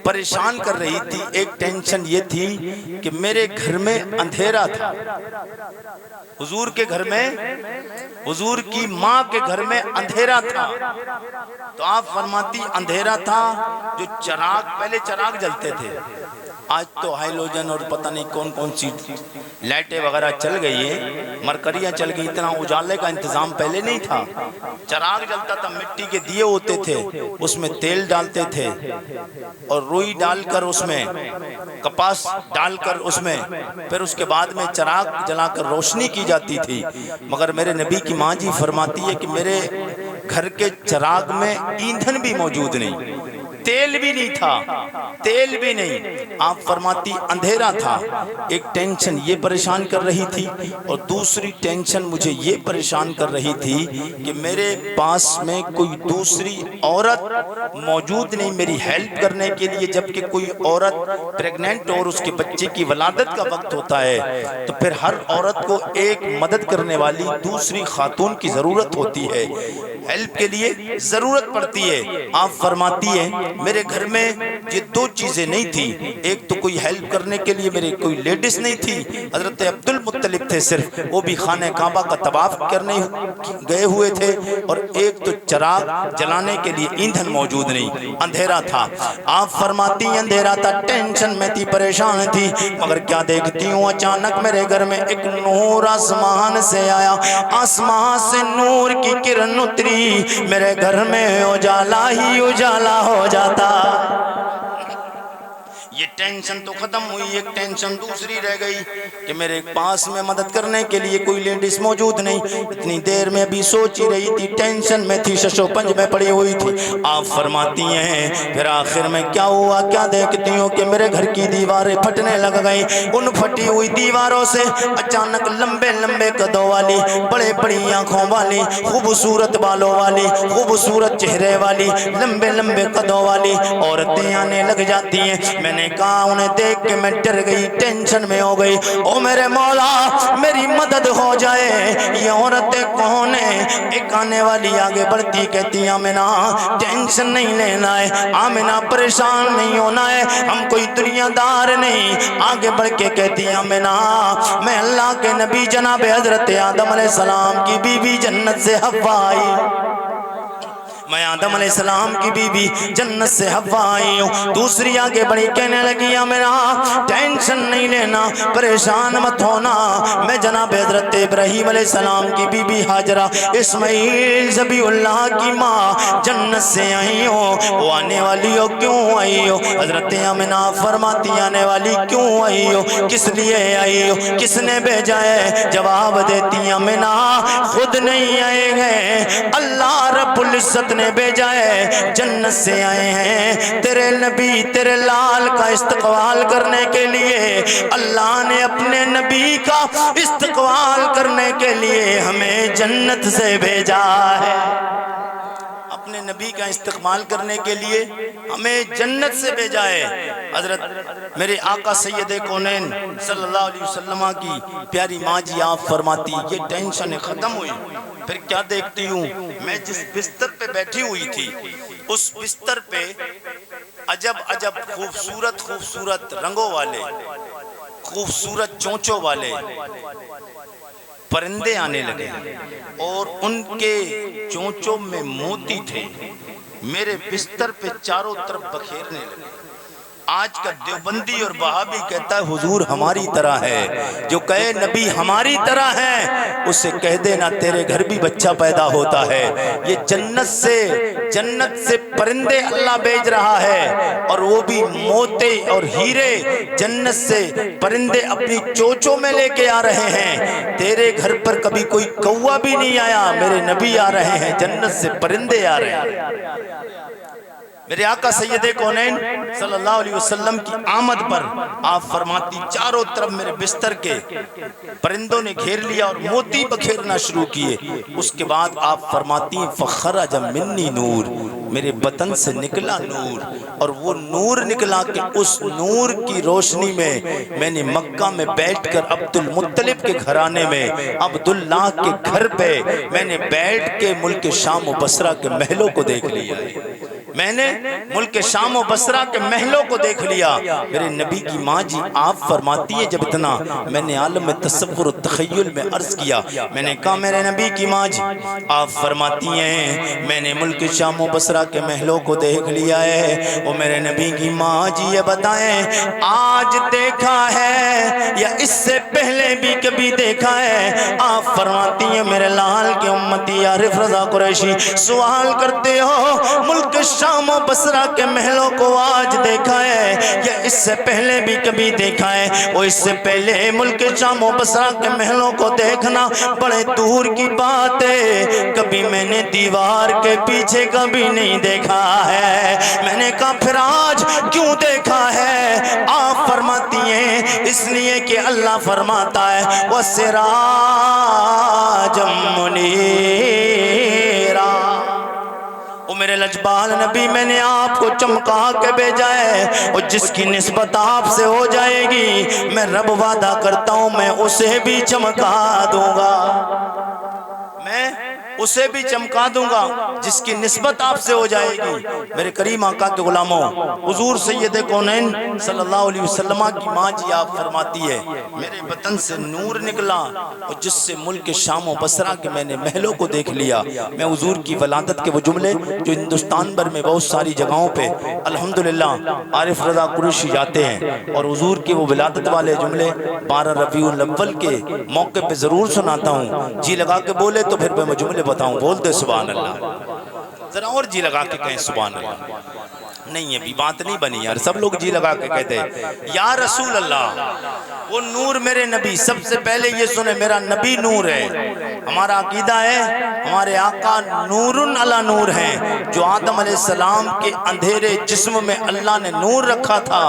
پریشان کر رہی تھی۔ ایک ٹینشن یہ تھی کہ میرے گھر میں اندھیرا تھا، حضور کے گھر میں، حضور کی ماں کے گھر میں اندھیرا تھا۔ تو آپ فرماتی اندھیرا تھا، جو چراغ، پہلے چراغ جلتے تھے، آج تو ہائیلوجن اور پتہ نہیں کون کون سی لائٹیں وغیرہ چل گئی ہیں، مرکریاں چل گئی، اتنا اجالے کا انتظام پہلے نہیں تھا۔ چراغ جلتا تھا، مٹی کے دیے ہوتے تھے، اس میں تیل ڈالتے تھے اور روئی ڈال کر اس میں کپاس ڈال کر اس میں پھر اس کے بعد میں چراغ جلا کر روشنی کی جاتی تھی۔ مگر میرے نبی کی ماں جی فرماتی ہے کہ میرے گھر کے چراغ میں ایندھن بھی موجود نہیں، تیل بھی نہیں تھا، تیل بھی نہیں۔ آپ فرماتی اندھیرا تھا۔ ایک ٹینشن یہ پریشان کر رہی تھی اور دوسری ٹینشن مجھے یہ پریشان کر رہی تھی کہ میرے پاس میں کوئی دوسری عورت موجود نہیں میری ہیلپ کرنے کے لیے۔ جبکہ کوئی عورت پریگننٹ اور اس کے بچے کی ولادت کا وقت ہوتا ہے تو پھر ہر عورت کو ایک مدد کرنے والی دوسری خاتون کی ضرورت ہوتی ہے، ہیلپ کے لیے ضرورت پڑتی ہے۔ آپ فرماتی ہے میرے گھر میں یہ دو چیزیں نہیں تھی، ایک تو کوئی ہیلپ کرنے کے لیے میرے کوئی لیڈیز نہیں تھی، حضرت عبد المطلب تھے صرف، وہ بھی خانہ کعبہ کا طواف کرنے گئے ہوئے تھے، اور ایک تو چراغ جلانے کے لیے ایندھن موجود نہیں، اندھیرا تھا۔ آپ فرماتی اندھیرا تھا، ٹینشن میں تھی، پریشان تھی، مگر کیا دیکھتی ہوں اچانک میرے گھر میں ایک نور آسمان سے آیا، آسمان سے نور کی کرن اتری، میرے گھر میں اجالا ہی اجالا ہو جاتا۔ یہ ٹینشن تو ختم ہوئی، ایک ٹینشن دوسری رہ گئی کہ میرے پاس میں مدد کرنے کے لیے کوئی لیڈیز موجود نہیں۔ اتنی دیر میں بھی سوچ ہی رہی تھی، ٹینشن میں تھی، شش و پنج میں پڑی ہوئی تھی۔ آپ فرماتی ہیں پھر آخر میں کیا ہوا، کیا دیکھتی ہوں کہ میرے گھر کی دیواریں پھٹنے لگ گئی۔ ان پھٹی ہوئی دیواروں سے اچانک لمبے لمبے قدوں والی، بڑے بڑی آنکھوں والی، خوبصورت بالوں والی، خوبصورت چہرے والی، لمبے لمبے قدوں والی عورتیں آنے لگ جاتی ہیں۔ میں نے کہا انہیں دیکھ کے میں ڈر گئی، ٹینشن میں ہو گئی، او میرے مولا میری مدد ہو جائے، یہ عورتیں کون ہیں؟ ایک آنے والی آگے بڑھتی کہتی آمنہ ٹینشن نہیں لینا ہے، آمنہ پریشان نہیں ہونا ہے، ہم کوئی دنیا دار نہیں۔ آگے بڑھ کے کہتی آمنہ میں اللہ کے نبی جناب حضرت آدم علیہ السلام کی بیوی جنت سے حوا آئی، میں آدم علیہ السلام کی بیوی جنت سے حوا آئی ہوں۔ دوسری آگے بڑی کہنے لگی آمنہ ٹینشن نہیں لینا، پریشان مت ہونا، میں جناب حضرت ابراہیم علیہ السلام کی بیوی ہاجرہ اسماعیل ذبی اللہ کی ماں جنت سے آئی ہوں۔ وہ آنے والی ہو کیوں آئی ہو؟ حضرت آمنہ فرماتی آنے والی کیوں آئی ہو، کس لیے آئی ہو، کس نے بھیجا ہے؟ جواب دیتی آمنہ خود نہیں آئے ہیں، اللہ رب العزت نے بھیجا ہے، جنت سے آئے ہیں تیرے نبی تیرے لال کا استقبال کرنے کے لیے۔ اللہ نے اپنے نبی کا استقبال کرنے کے لیے ہمیں جنت سے بھیجا ہے، اپنے نبی کا استقبال کرنے کے لیے ہمیں جنت سے بھیجا ہے۔ حضرت میرے آقا سید کونین صلی اللہ علیہ وسلم کی پیاری ماں جی آپ فرماتی یہ ٹینشن ختم ہوئی۔ پھر کیا دیکھتی ہوں، میں جس بستر پہ بیٹھی ہوئی تھی اس بستر پہ عجب عجب خوبصورت خوبصورت رنگوں والے، خوبصورت چونچوں والے پرندے آنے لگے اور ان کے چونچوں میں موتی تھے، میرے بستر پہ چاروں طرف بکھیرنے لگے۔ آج کا دیوبندی اور وہابی کہتا ہے حضور ہماری طرح ہے، جو کہے نبی ہماری طرح ہے اسے کہہ دینا تیرے گھر بھی بچہ پیدا ہوتا ہے۔ یہ جنت سے پرندے اللہ بھیج رہا ہے، اور وہ بھی موتے اور ہیرے جنت سے پرندے اپنی چونچوں میں لے کے آ رہے ہیں۔ تیرے گھر پر کبھی کوئی کوا بھی نہیں آیا، میرے نبی آ رہے ہیں، جنت سے پرندے آ رہے ہیں۔ میرے آقا سید کونین صلی اللہ علیہ وسلم کی آمد پر آپ فرماتی چاروں طرف میرے بستر کے پرندوں نے گھیر لیا اور موتی بکھیرنا شروع کیے. اس کے بعد آپ فرماتی فخرج منی نور، میرے بدن سے نکلا نور، اور وہ نور نکلا کہ اس نور کی روشنی میں نے مکہ میں بیٹھ کر عبد المطلب کے گھرانے میں عبداللہ کے گھر پہ میں نے بیٹھ کے ملک شام و بصرہ کے محلوں کو دیکھ لیا. میں نے ملک شام و بصرہ کے محلوں کو دیکھ لیا. میرے نبی کی ماں جی آپ فرماتی ہے جب اتنا میں نے عالم تصور و تخیل میں عرض کیا، میں نے کہا میرے نبی کی ماں جی آپ فرماتی ہیں میں نے ملک شام و بصرہ کے محلوں کو دیکھ لیا ہے. وہ میرے نبی کی ماں جی یہ بتائیں آج دیکھا ہے یا اس سے پہلے بھی کبھی دیکھا ہے؟ آپ فرماتی ہیں میرے لال کے امتی عارف رضا قریشی سوال کرتے ہو ملک شام و بصرہ کے محلوں کو آج دیکھا ہے یا اس سے پہلے بھی کبھی دیکھا ہے؟ وہ اس سے پہلے ملک شام و بصرہ کے محلوں کو دیکھنا بڑے دور کی بات ہے، کبھی میں نے دیوار کے پیچھے کبھی نہیں دیکھا ہے. میں نے کہا پھر آج کیوں دیکھا ہے؟ آپ فرماتی ہیں اس لیے کہ اللہ فرماتا ہے وَسِرَاجًا مُنِيرًا. وہ میرے لجپال نبی میں نے آپ کو چمکا کے بھیجا ہے، اور جس کی نسبت آپ سے ہو جائے گی میں رب وعدہ کرتا ہوں میں اسے بھی چمکا دوں گا، میں اسے بھی چمکا دوں گا جس کی نسبت آپ سے ہو جائے گی. میرے کریم آقا کے غلاموں حضور سید کونین صلی اللہ علیہ وسلم کی ماں جی آپ فرماتی ہے میرے بدن سے نور نکلا اور جس سے ملک شام و بصرہ کے میں نے محلوں کو دیکھ لیا. میں حضور کی ولادت کے وہ جملے جو ہندوستان بھر میں بہت ساری جگہوں پہ الحمدللہ عارف رضا قریشی جاتے ہیں اور حضور کی وہ ولادت والے جملے 12 ربیع الاول کے موقع پہ ضرور سناتا ہوں. جی لگا کے بولے تو پھر میں جملے بتاؤں، بول دے سبحان اللہ، ذرا اور جی لگا کے کہیں سبحان اللہ. نہیں ابھی بات نہیں بنی یار، سب لوگ جی لگا کے کہتے یا رسول اللہ. وہ نور میرے نبی، سب سے پہلے یہ سنے میرا نبی نور ہے. ہمارا عقیدہ ہے ہمارے آقا نور علی نور ہیں. جو آدم علیہ السلام کے اندھیرے جسم میں اللہ نے نور رکھا تھا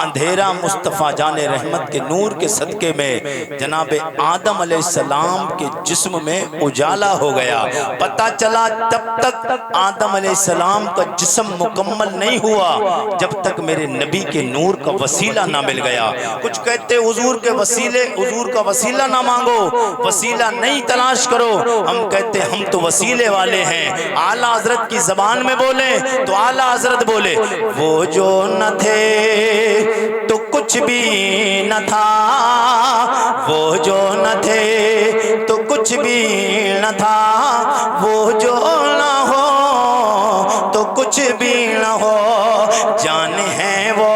اندھیرا مصطفیٰ جان رحمت کے نور کے صدقے میں جناب آدم علیہ السلام کے جسم میں اجالا ہو گیا. پتہ چلا تب تک آدم علیہ السلام کا جسم مکمل نہیں ہوا جب تک میرے نبی کے نور کا وسیلہ نہ مل گیا. کچھ کہتے حضور کے وسیلے، حضور کا وسیلہ نہ مانگو، وسیلہ نہیں تلاش کرو. ہم کہتے ہم تو وسیلے والے ہیں. اعلیٰ حضرت کی زبان میں بولے تو اعلیٰ حضرت بولے وہ جو نہ تھے تو کچھ بھی نہ تھا، وہ جو نہ تھے تو کچھ بھی نہ تھا، وہ جو نہ ہو تو کچھ بھی نہ ہو. جان ہے وہ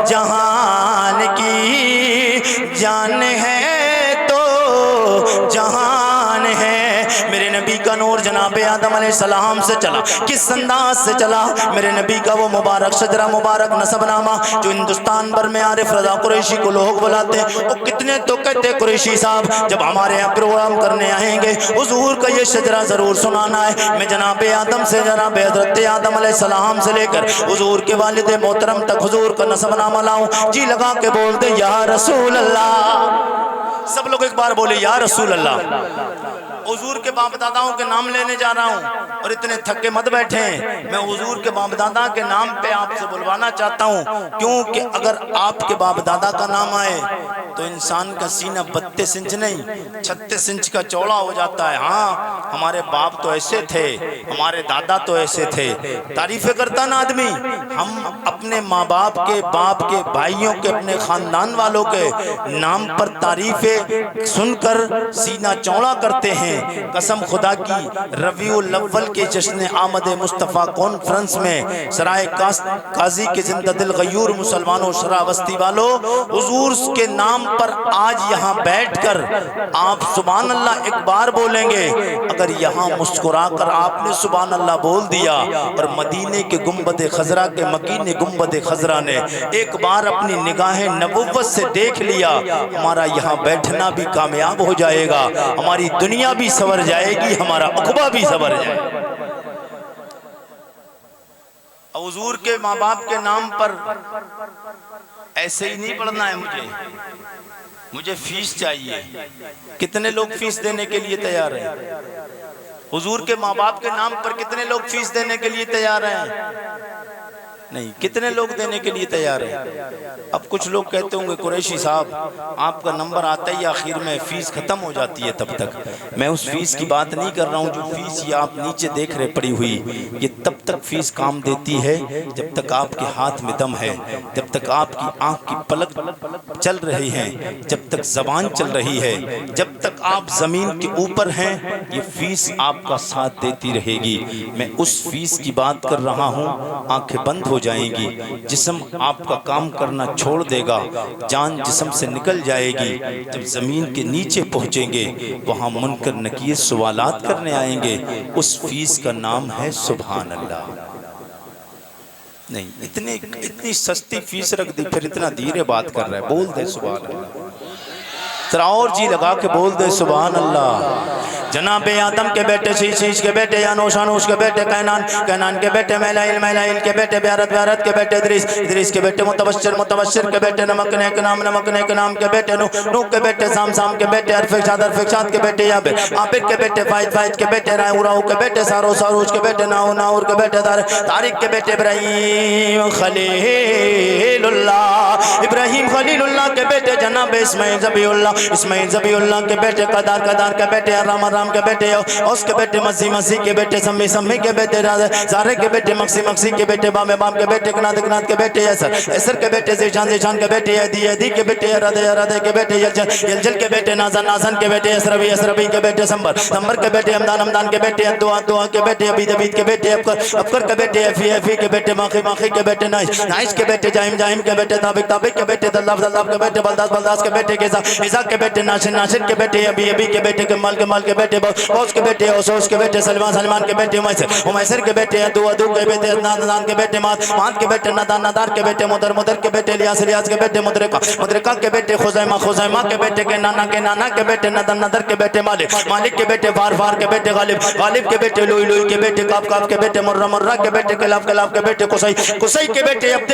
جہان کی، جان ہے تو جہان ہے. میرے نبی کا نور جناب آدم علیہ السلام سے چلا. کس انداز سے چلا؟ میرے نبی کا وہ مبارک شجرہ، مبارک نسب نامہ جو ہندوستان بھر میں عارف رضا قریشی کو لوگ بلاتے ہیں. وہ کتنے تو کہتے قریشی صاحب جب ہمارے یہاں پروگرام کرنے آئیں گے حضور کا یہ شجرہ ضرور سنانا ہے. میں جناب آدم سے، جناب حضرت آدم علیہ السلام سے لے کر حضور کے والد محترم تک حضور کا نسب نامہ لاؤں. جی لگا کے بول دے یا رسول اللہ. سب لوگ ایک بار بولے یا رسول اللہ. حضور کے باپ داداؤں کے نام لینے جا رہا ہوں اور اتنے تھکے مت بیٹھے ہیں. میں حضور کے باپ دادا کے نام پہ آپ سے بلوانا چاہتا ہوں کیونکہ اگر آپ کے باپ دادا کا نام آئے تو انسان کا سینہ 32 انچ نہیں 36 انچ کا چوڑا ہو جاتا ہے. ہاں ہمارے باپ تو ایسے تھے، ہمارے دادا تو ایسے تھے. تعریفیں کرتا نا آدمی. ہم اپنے ماں باپ کے، باپ کے، بھائیوں کے، اپنے خاندان والوں کے نام پر تعریفیں سن کر سینہ چوڑا کرتے ہیں. قسم خدا کی ربیع الاول کے جشن آمد مصطفیٰ کانفرنس میں سرائے قاضی کے زندہ دل غیور مسلمانوں، شرح وسطی والوں، حضور کے نام پر آج یہاں بیٹھ کر آپ سبحان اللہ ایک بار بولیں گے. اگر یہاں مسکرا کر آپ نے سبحان اللہ بول دیا اور مدینے کے گنبد خضرا کے مکین گنبد خضرا نے ایک بار اپنی نگاہ نبوت سے دیکھ لیا، ہمارا یہاں بیٹھنا بھی کامیاب ہو جائے گا، ہماری دنیا بھی سنور جائے گی، ہمارا عقبہ بھی سنور جائے گا. حضور کے ماں باپ کے نام پر ایسے ہی نہیں پڑھنا ہے مجھے فیس چاہیے. کتنے لوگ فیس دینے کے لیے تیار ہیں؟ حضور کے ماں باپ کے نام پر کتنے لوگ فیس دینے کے لیے تیار ہیں؟ نہیں. کتنے لوگ دینے کے لیے تیار ہیں؟ اب کچھ لوگ کہتے ہوں گے قریشی صاحب آپ کا نمبر آتا ہی آخر میں فیس ختم ہو جاتی ہے تب تک. میں اس فیس کی بات نہیں کر رہا ہوں جو فیس یہ آپ نیچے دیکھ رہے پڑی ہوئی. یہ تب تک فیس کام دیتی ہے جب تک آپ کے ہاتھ میں دم ہے، جب تک آپ کی آنکھ کی پلک چل رہی ہے، جب تک زبان چل رہی ہے، جب تک آپ زمین کے اوپر ہیں، یہ فیس آپ کا ساتھ دیتی رہے گی. میں اس فیس کی بات کر رہا ہوں. آنکھیں بند ہو جائیں گی، جسم آپ کا کام کرنا چھوڑ دے گا، جان جسم سے نکل جائے گی. جب زمین کے نیچے پہنچیں گے وہاں منکر نکیر سوالات کرنے آئیں گے. اس فیس کا نام ہے سبحان اللہ. نہیں اتنی سستی فیس رکھ دی، پھر اتنا دھیرے بات کر رہا ہے. بول دے سبحان اللہ، ذرا اور جی لگا کے بول دے سبحان اللہ. جناب آدم کے بیٹے شیش کے بیٹے انوش کے بیٹے کینان کے بیٹے میلائل کے بیٹے بیارت کے بیٹے ادریس کے بیٹے متبشر کے بیٹے نمک نیک نام کے بیٹے نوح کے بیٹے سام کے بیٹے ارفقشاد کے بیٹے عابد کے بیٹے فائد کے بیٹے راؤ کے بیٹے ساروج کے بیٹے ناؤر کے بیٹے طارق کے بیٹے ابراہیم خلیل اللہ کے بیٹے جناب اسماعیل ذبیح اللہ کے بیٹے قدار کے بیٹے رام کے بیٹے اوس کے بیٹے مسیح کے بیٹے سمی کے بیٹے زارے کے بیٹے مکسی کے بیٹے بام کے بیٹے کنات کے بیٹے ایسر کے بیٹے زیشان کے بیٹے عدی کے بیٹے ارادے کے بیٹے یلجل کے بیٹے نازن کے بیٹے اسربی کے بیٹے سمبر کے بیٹے ہمدان کے بیٹے دعا کے بیٹے عبید کے بیٹے افکر کے بیٹے افی کے بیٹے ماخی کے بیٹے نائش کے بیٹے جاہم کے بیٹے طابق کے بیٹے دلاب کے بیٹے بلداس کے بیٹے عزاق کے بیٹے ناشر کے بیٹے ابی کے بیٹے کمال کے بیٹے اوس کے بیٹے اوس کے بیٹے سلمان کے بیٹے عمیسر کے بیٹے ادو کے بیٹے نادان کے بیٹے مات کے بیٹے نادار کے بیٹے مدر کے بیٹے الیاس کے بیٹے مدرکہ کے بیٹے خزیمہ کے بیٹے کے نانا کے بیٹے ندر کے بیٹے مالک کے بیٹے فار کے بیٹے غالب کے بیٹے لوئی کے بیٹے کاف کے بیٹے مرہ کے بیٹے کلاف کے بیٹے قصی کے بیٹے عبد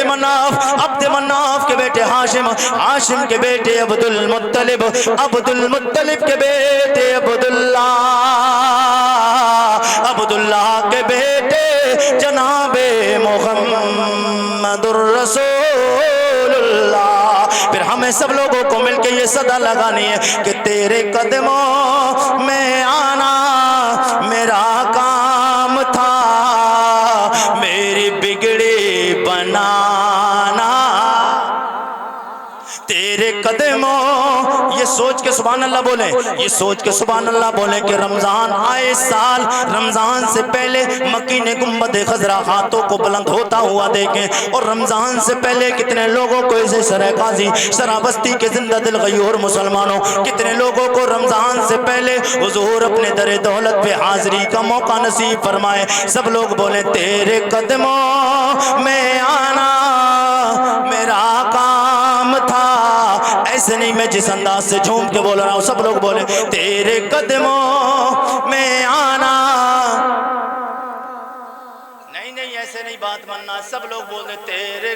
مناف کے بیٹے ہاشم کے بیٹے عبد المطلب کے بیٹے عبداللہ کے بیٹے جناب محمد الرسول اللہ. پھر ہمیں سب لوگوں کو مل کے یہ صدا لگانی ہے کہ تیرے قدموں میں آنا میرا کام تھا، میری بگڑی بنانا تیرے قدموں. یہ سوچ کے سبحان اللہ بولیں، یہ سوچ کے سبحان اللہ بولیں کہ رمضان آئے سال، رمضان سے پہلے مکین گنبد خضرا ہاتھوں کو بلند ہوتا ہوا دیکھیں. اور رمضان سے پہلے کتنے لوگوں کو اسے سرہ قاضی شرابستی کے زندہ دل غیور مسلمانوں، کتنے لوگوں کو رمضان سے پہلے حضور اپنے در دولت پہ حاضری کا موقع نصیب فرمائے. سب لوگ بولیں تیرے قدموں میں آنا میرا کام تھا. ایسے نہیں، میں جس انداز سے جھوم کے بول رہا ہوں سب لوگ بولیں تیرے قدموں میں آنا. نہیں ایسے نہیں بات ماننا. سب لوگ بولیں تیرے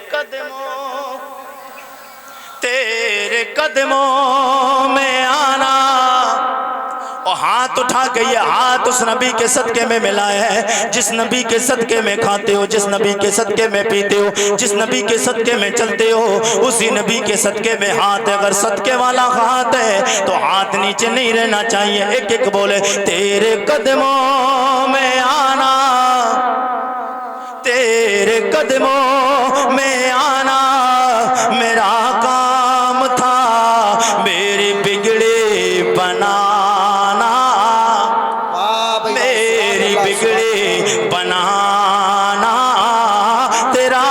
قدموں میں آنا. اور ہاتھ اٹھا کے یہ ہاتھ اس نبی کے صدقے میں ملایا ہے جس نبی کے صدقے میں کھاتے ہو، جس نبی کے صدقے میں پیتے ہو، جس نبی کے صدقے میں چلتے ہو، اسی نبی کے صدقے میں ہاتھ ہے. اگر صدقے والا ہاتھ ہے تو ہاتھ نیچے نہیں رہنا چاہیے. ایک بولے تیرے قدموں میں آنا، تیرے قدموں میں آنا میرا کام تھا، میری بگڑی بنانا، میری بگڑی بنانا تیرا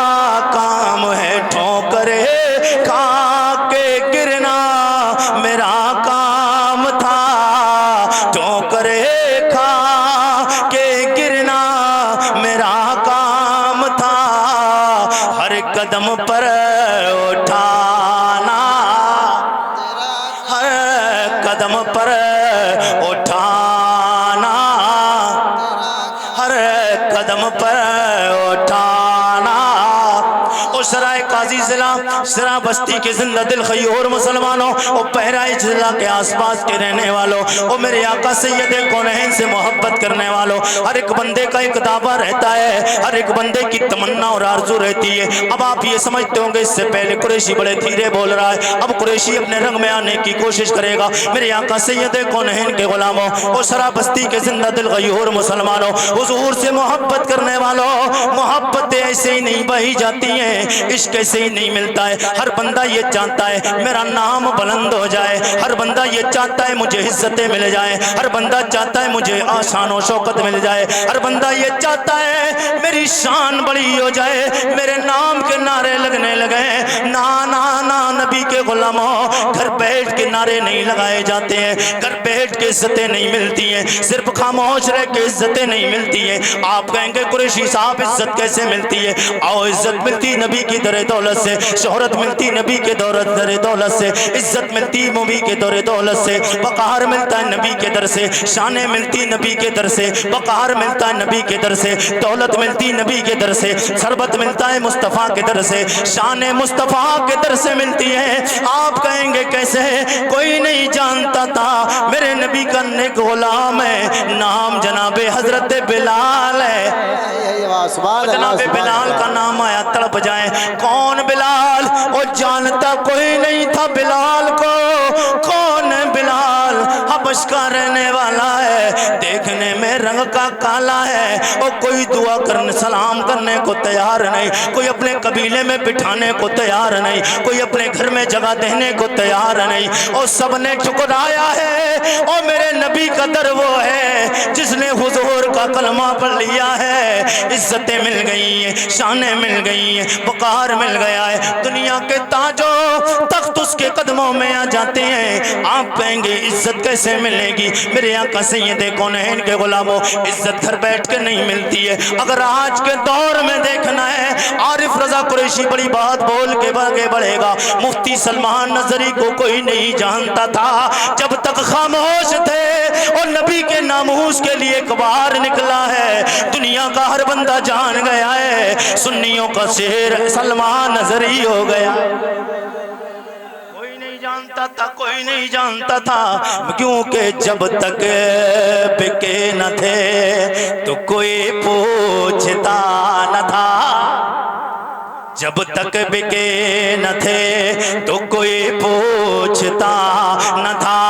کام ہے. ٹھوکرے کھا کے گرنا میرا کام تھا، ٹھوکرے کھا کے گرنا میرا کام تھا. ہر قدم پر اٹھانا، ہر قدم پر اٹھانا، ہر قدم پر اٹھانا قاضی سرا بستی کے زندہ دل خیور مسلمانوں اور بہرائچ ضلع کے آس پاس کے رہنے والوں اور میرے آقا سید کونین سے محبت کرنے والوں، ہر ایک بندے کا ایک دعویٰ رہتا ہے، ہر ایک بندے کی تمنا اور آرزو رہتی ہے۔ اب آپ یہ سمجھتے ہوں گے اس سے پہلے قریشی بڑے دھیرے بول رہا ہے، اب قریشی اپنے رنگ میں آنے کی کوشش کرے گا۔ میرے آقا سید کونین کے غلاموں اور سرا بستی کے زندہ دل غیور مسلمانوں، حضور سے محبت کرنے والوں، محبتیں ایسے ہی نہیں بہی جاتی ہیں، عشق ایسے ہی نہیں ملتا ہے۔ ہر بندہ یہ چاہتا ہے میرا نام بلند ہو جائے، ہر بندہ یہ چاہتا ہے مجھے عزتیں مل جائیں، ہر بندہ چاہتا ہے مجھے آشان و شوکت مل جائے، ہر بندہ یہ چاہتا ہے میری شان بڑی ہو جائے، میرے نام کے نعرے لگنے لگے۔ نا نا نا نبی کے غلاموں، گھر بیٹھ کے نعرے نہیں لگائے جاتے ہیں، گھر بیٹھ کے عزتیں نہیں ملتی ہیں، صرف خاموش رہ کے عزتیں نہیں ملتی ہیں۔ آپ کہیں گے قریشی صاحب عزت کیسے ملتی ہے؟ آؤ، عزت ملتی نبی کی در دولت سے، شہرت ملتی نبی کے در دولت سے، عزت ملتی نبی کے در دولت سے، وقار ملتا ہے نبی کے در سے، شانیں ملتی نبی کے در سے، وقار ملتا ہے نبی کے در سے، دولت ملتی نبی کے در سے، ثروت ملتا ہے مصطفیٰ کے در سے، شان مصطفیٰ کے در سے ملتی ہے۔ آپ کہیں گے کیسے؟ کوئی نہیں جانتا تھا میرے نبی کا نیک غلام ہے، نام جناب حضرت بلال ہے۔ جناب بلال کا نام آیا تڑپ جائیں، کون بلال؟ وہ جانتا کوئی نہیں تھا بلال کو، کون بلال؟ حبش کا رہنے والا ہے، دیکھنے میں رنگ کا کالا ہے، اور کوئی دعا کرنے سلام کرنے کو تیار نہیں، کوئی اپنے قبیلے میں بٹھانے کو تیار نہیں، کوئی اپنے گھر میں جگہ دینے کو تیار نہیں، اور سب نے ٹھکرایا ہے۔ اور میرے نبی کا در وہ ہے جس نے حضور کا کلمہ پڑھ لیا ہے، عزتیں مل گئی ہیں، شانیں مل گئی ہیں، وقار مل گیا ہے، دنیا کے تاجوں تخت اس کے قدموں میں آ جاتے ہیں۔ آپ کہیں گے عزت کیسے ملے گی؟ میرے آقا سید کونین کے غلاموں، عزت گھر بیٹھ کے نہیں ملتی ہے۔ اگر آج کے دور میں دیکھنا ہے، عارف رضا قریشی بڑی بات بول کے آگے بڑھے گا، مفتی سلمان نظری کو کوئی نہیں جانتا تھا جب تک خاموش تھے، اور نبی کے ناموس کے لیے ایک بار نکلا ہے، دنیا کا ہر بندہ جان گیا ہے، سنیوں کا شیر سلمان نظری ہو گیا۔ کوئی نہیں جانتا تھا کیونکہ جب تک بکے نہ تھے تو کوئی پوچھتا نہ تھا، جب تک بکے نہ تھے تو کوئی پوچھتا نہ تھا،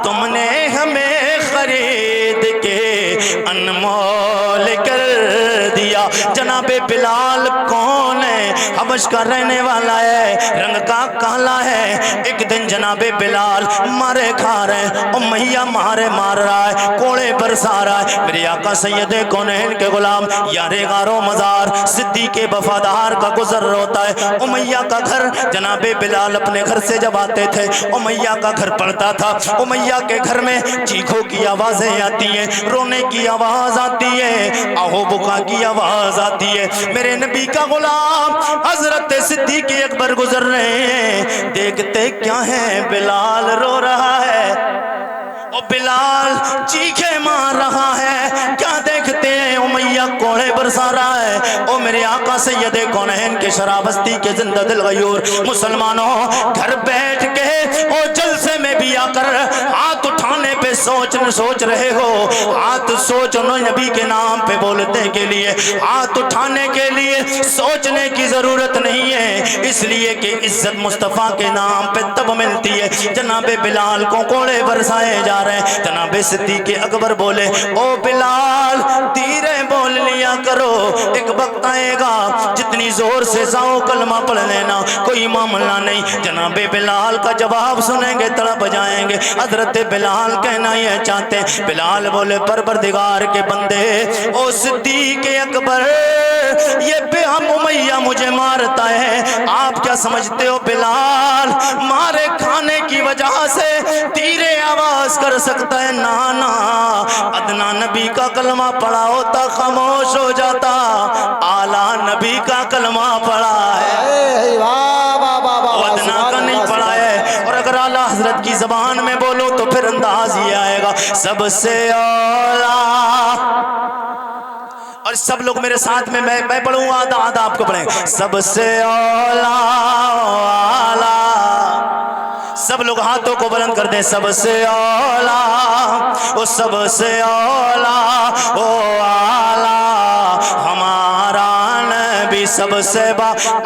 تم نے ہمیں خرید کے انمول کر دیا۔ جناب بلال کون ہے؟ حبش کا رہنے والا ہے، رنگ کا کالا ہے۔ ایک دن جناب بلال مارے کھا رہے، امیہ مارے مار رہا ہے، کوڑے برسا رہا ہے۔ میرے آقا سید کونین کے غلام یار غار و مزار صدیق وفادار کا گزر ہوتا ہے۔ امیہ کا گھر، جناب بلال اپنے گھر سے جب آتے تھے امیہ کا گھر پڑتا تھا، امیہ کے گھر میں چیخوں کی آوازیں آتی ہیں، رونے کی آواز آتی ہے، آہو بکا کی آواز آتی ہے۔ میرے نبی کا غلام حضرت صدیق اکبر گزر رہے ہیں، دیکھتے کیا ہے؟ بلال رو رہا ہے، اور بلال چیخے مار رہا ہے، کیا دیکھتے ہیں؟ امیہ کوڑے برسا رہا ہے۔ او میرے آقا سید کونین کے شرابستی کے زندہ دل غیور مسلمانوں، گھر بیٹھ کے اور جلسے میں بھی آ کر ہاتھ اٹھانے پہ سوچ رہے ہو، ہاتھ سوچ نبی کے نام پہ بولنے کے لیے، ہاتھ اٹھانے کے لیے سوچنے کی ضرورت نہیں ہے، اس لیے کہ عزت مصطفیٰ کے نام پہ تب ملتی ہے۔ جناب بلال کو کوڑے برسائے جا رہے ہیں، جناب صدیق اکبر بولے، او بلال دھیرے بول لیا کرو، ایک وقت آئے گا جتنی زور سے ساؤ کلمہ پڑھ لینا، کوئی معاملہ نہیں۔ جناب بلال کا جواب سنیں گے تڑپ جائیں گے۔ حضرت بلال کہنا یہ چاہتے ہیں، بلال بولے پروردگار کے بندے، او صدیق اکبر یہ بے ہم امیہ مجھے مارتا ہے، آپ کیا سمجھتے ہو بلال مارے کھانے کی وجہ سے تیرے آواز کر سکتا ہے؟ نانا، ادنا نبی کا کلمہ پڑھا ہوتا خاموش ہو جاتا، اعلیٰ نبی کا کلمہ پڑھا ہے، ادنا کا نہیں پڑھا ہے۔ اور اگر اعلیٰ حضرت کی زبان میں بولو تو پھر انداز یہ آئے گا، سب سے اعلیٰ اور سب لوگ میرے ساتھ میں پڑھوں گا آدھا آپ کو پڑھیں. سب سے اولا سب لوگ ہاتھوں کو بلند کر دیں. سب سے اولا او سب سے اولا او آلہ ہمارا نبی سب سے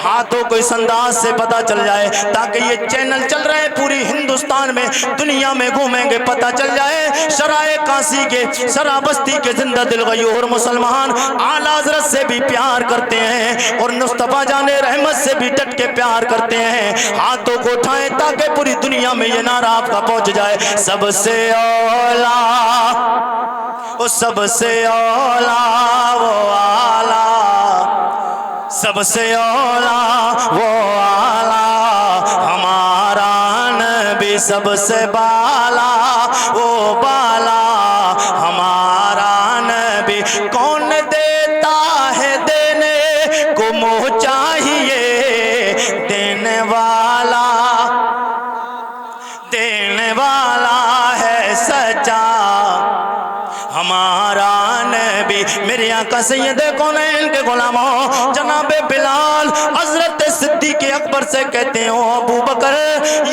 ہاتھوں کو اس انداز سے پتہ چل جائے تاکہ یہ چینل چل رہے پوری ہندوستان میں دنیا میں گھومیں گے پتہ چل جائے شرائے کاسی کے شرع بستی کے زندہ دل غیور مسلمان اعلیٰ حضرت سے بھی پیار کرتے ہیں اور مصطفیٰ جان رحمت سے بھی ڈٹ کے پیار کرتے ہیں. ہاتھوں کو اٹھائیں تاکہ پوری دنیا میں یہ نعرہ آپ کا پہنچ جائے. سب سے اولا وہ سب سے اولا وہ آلہ سب سے اولا وہ آلہ ہمارا نبی سب سے بالا وہ بالا ہمارا نبی. کون دیتا ہے دینے کو منہ چاہیے دینے والا ہے سچا ہمارا نبی. میرے آقا سید کونین کے غلاموں جناب بلال حضرت صدیق اکبر سے کہتے ہیں ابو بکر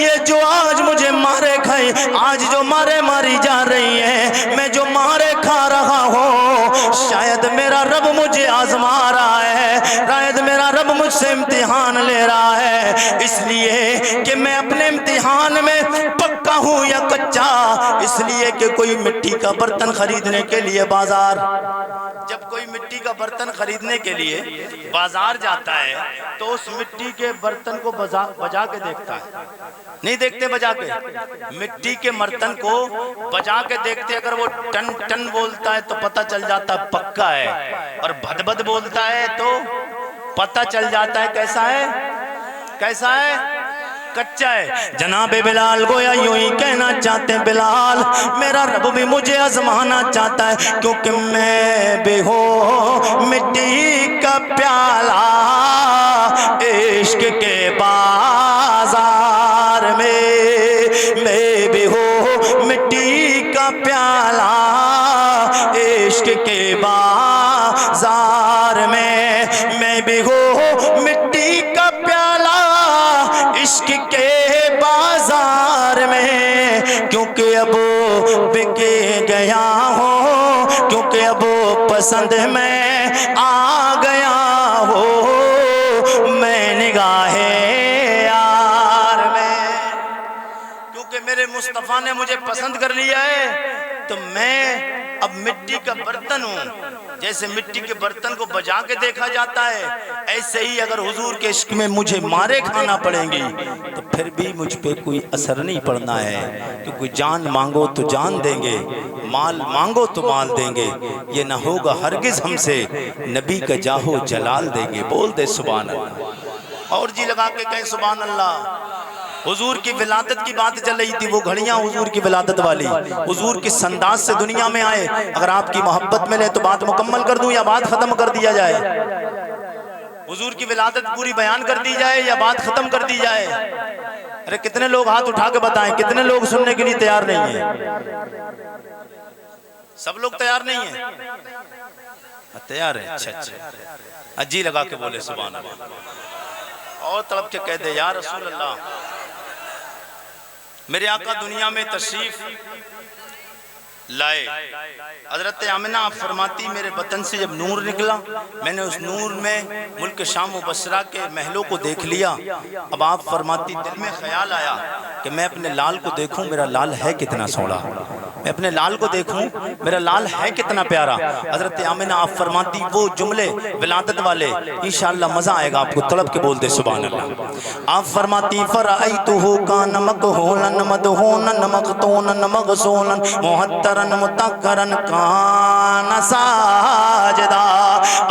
یہ جو آج مجھے مارے کھائے آج جو مارے ماری جا رہی ہیں میں جو مارے کھا رہا ہوں شاید میرا رب مجھے آزما رہا ہے شاید میرا رب مجھ سے امتحان لے رہا ہے اس لیے کہ میں اپنے امتحان میں پکا ہوں یا کچا. اس لیے کہ کوئی مٹی کا برتن خریدنے کے لیے بازار جب کوئی مٹی کا برتن خریدنے کے لیے بازار جاتا ہے تو اس مٹی کے برتن کو بجا کے دیکھتا ہے. نہیں دیکھتے بجا کے مٹی کے برتن کو بجا کے دیکھتے اگر وہ ٹن ٹن بولتا ہے تو پتہ چل جاتا ہے پکا ہے اور بھد بھد بولتا ہے تو پتہ چل جاتا ہے کیسا ہے کچا ہے. جناب بلال گویا یوں ہی کہنا چاہتے ہیں بلال میرا رب بھی مجھے آزمانا چاہتا ہے کیونکہ میں بھی ہوں مٹی کا پیالہ عشق کے بازار میں بھی ہوں مٹی کا پیالہ عشق کے بازار میں بھی ہوں مٹی کا پیالہ عشق کے بازار میں کیونکہ اب بک گیا ہوں کیونکہ اب پسند میں آ گیا ہوں میں نگاہ یار میں کیونکہ میرے مصطفیٰ نے مجھے پسند کر لیا ہے تو میں اب مٹی کا برتن ہوں. جیسے مٹی کے برتن کو بجا کے دیکھا جاتا ہے ایسے ہی اگر حضور کے عشق میں مجھے مارے کھانا پڑیں گی تو پھر بھی مجھ پہ کوئی اثر نہیں پڑنا ہے کیونکہ جان مانگو تو جان دیں گے مال مانگو تو مال دیں گے یہ نہ ہوگا ہرگز ہم سے نبی کا جاہو جلال دیں گے. بول دے سبحان اللہ اور جی لگا کے کہیں سبحان اللہ. حضور کی ولادت کی بات چل رہی تھی وہ گھڑیاں حضور کی ولادت والی حضور کس انداز سے دنیا میں آئے اگر آپ کی محبت ملے تو بات مکمل کر دوں یا بات ختم کر دیا جائے حضور کی ولادت پوری بیان کر دی جائے یا بات ختم کر دی جائے. ارے کتنے لوگ ہاتھ اٹھا کے بتائیں کتنے لوگ سننے کے لیے تیار نہیں ہیں. سب لوگ تیار نہیں ہیں تیار ہیں اچھا جی لگا کے بولے سبحان اللہ اور طلب کے کہہ دے یا رسول اللہ. میرے آقا دنیا میں تشریف لائے حضرت آمنہ آپ فرماتی میرے بطن سے جب نور نکلا میں نے اس نور میں ملک شام و بصرہ کے محلوں کو دیکھ لیا. اب آپ فرماتی دل میں خیال آیا کہ میں اپنے لال کو دیکھوں میرا لال ہے کتنا سوڑا میں اپنے لال کو دیکھوں میرا لال ہے کتنا پیارا. حضرت آمنہ آپ فرماتی وہ جملے ولادت والے انشاءاللہ مزہ آئے گا آپ کو طلب کے بول دے سبحان اللہ. آپ فرماتی فرأیتہو کان مکہولا مدہونا مقتونا مغسولا محترا متکرا کان ساجدا.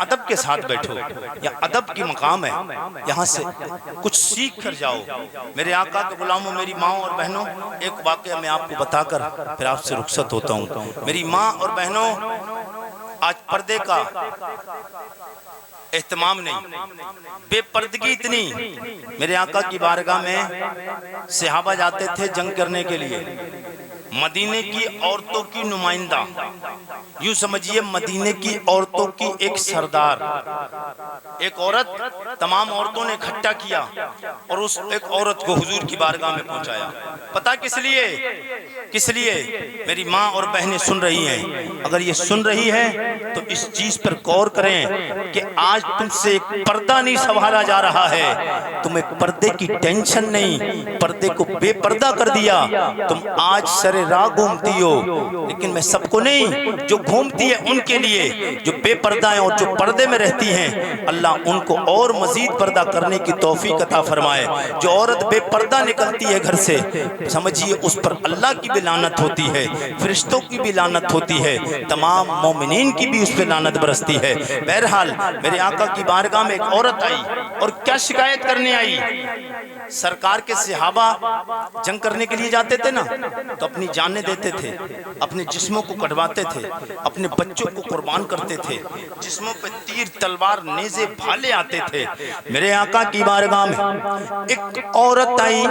ادب کے ساتھ بیٹھو، یا ادب کی مقام ہے، یہاں سے کچھ سیکھ کر جاؤ۔ میرے آقا کے غلاموں، میری ماں اور بہنوں، ایک واقعہ میں آپ کو بتا کر پھر آپ سے رخصت ہوتا ہوں۔ میری ماں اور بہنوں، آج پردے کا اہتمام نہیں، بے پردگی اتنی۔ میرے آقا کی بارگاہ میں صحابہ جاتے تھے جنگ کرنے کے لیے، مدینے کی عورتوں کی نمائندہ، یوں سمجھیے مدینے کی عورتوں کی ایک سردار، ایک عورت، تمام عورتوں نے اکٹھا کیا اور اس ایک عورت کو حضور کی بارگاہ میں پہنچایا۔ پتہ کس لیے؟ کس لیے؟ میری ماں اور بہنیں سن رہی ہیں، اگر یہ سن رہی ہے تو اس چیز پر غور کریں کہ آج تم سے ایک پردہ نہیں سنبھالا جا رہا ہے، تمہیں پردے کی ٹینشن نہیں، پردے کو بے پردہ کر دیا، تم آج سر راہ گھومتی ہو، لیکن میں سب کو نہیں، جو گھومتی ہے ان کے لیے، جو بے پردہ ہیں اور جو پردے میں رہتی ہیں، اللہ ان کو اور مزید پردہ کرنے کی توفیق عطا فرمائے۔ جو عورت بے پردہ نکلتی ہے گھر سے، سمجھیے اس پر اللہ کی بھی لعنت ہوتی ہے، فرشتوں کی بھی لعنت ہوتی ہے، تمام مومنین کی بھی اس پہ لعنت برستی ہے۔ بہرحال میرے آقا کی بارگاہ میں ایک عورت آئی اور کیا شکایت کرنے آئی؟ سرکار کے صحابہ جنگ کرنے کے لیے جاتے تھے نا، تو اپنی جانیں دیتے تھے، اپنے جسموں کو کٹواتے تھے، اپنے بچوں کو قربان کرتے تھے، جسموں پہ تیر تلوار نیزے بھالے آتے تھے۔ میرے آقا کی بارگاہ میں ایک عورت آئی،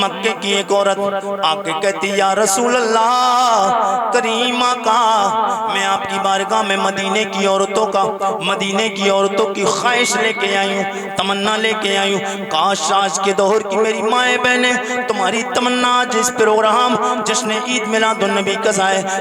مکے کی ایک عورت آ کے کہتی یا رسول اللہ کریمہ کا، میں آپ کی بارگاہ میں مدینے کی عورتوں کا، مدینے کی عورتوں کی خواہش لے کے آئی ہوں، تمنا لے کے آئی ہوں، کاش آج کے دور کی میری مائیں بہنیں تمہاری تمنا جس پروگرام جشن عید میلاد النبی کا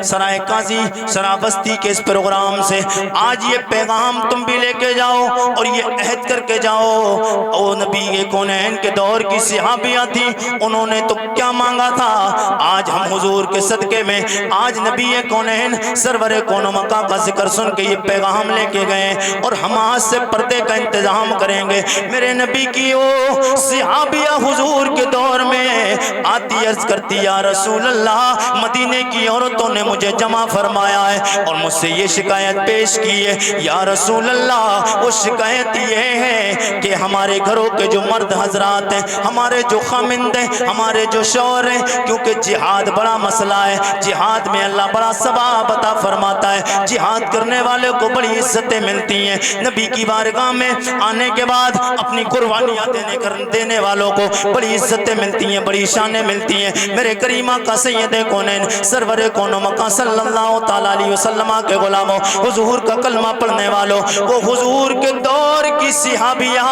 سرائے قاضی سرابستی کے اس پروگرام سے آج یہ پیغام تم بھی لے کے جاؤ اور یہ عہد کر کے جاؤ۔ او نبی کونین کے دور کی صحابیہ تھی، انہوں نے تو کیا مانگا تھا، آج ہم حضور کے صدقے میں آج نبی کونین سرور کون و مکان کا ذکر سن کے یہ پیغام لے کے گئے اور ہم آج سے پردے کا انتظام کریں گے۔ میرے نبی کی وہ صحابیہ حضور کے دور میں آتی عرض کرتی یا رسول اللہ مدینے کی عورتوں نے مجھے جمع فرمایا ہے اور مجھ سے یہ شکایت پیش کی ہے یا رسول اللہ، وہ شکایت یہ ہے کہ ہمارے گھروں کے جو مرد حضرات ہیں، ہمارے جو خامند ہیں، ہمارے جو شوہر ہیں، کیونکہ جہاد بڑا مسئلہ ہے، جہاد میں اللہ بڑا ثواب عطا فرماتا ہے، جہاد کرنے والے کو بڑی عزتیں ملتی ہیں۔ نبی کی بارگاہ میں آنے کے بعد اپنی قربانیاں دینے والوں کو بڑی عزتیں ملتی ہیں، بڑی شانیں ملتی ہیں۔ میرے کریمہ کا سید کونین سرور کون و مکان صلی اللہ تعالیٰ علیہ وسلم کے غلاموں، حضور کا کلمہ پڑھنے والوں، وہ حضور کے دور کی صحابیہ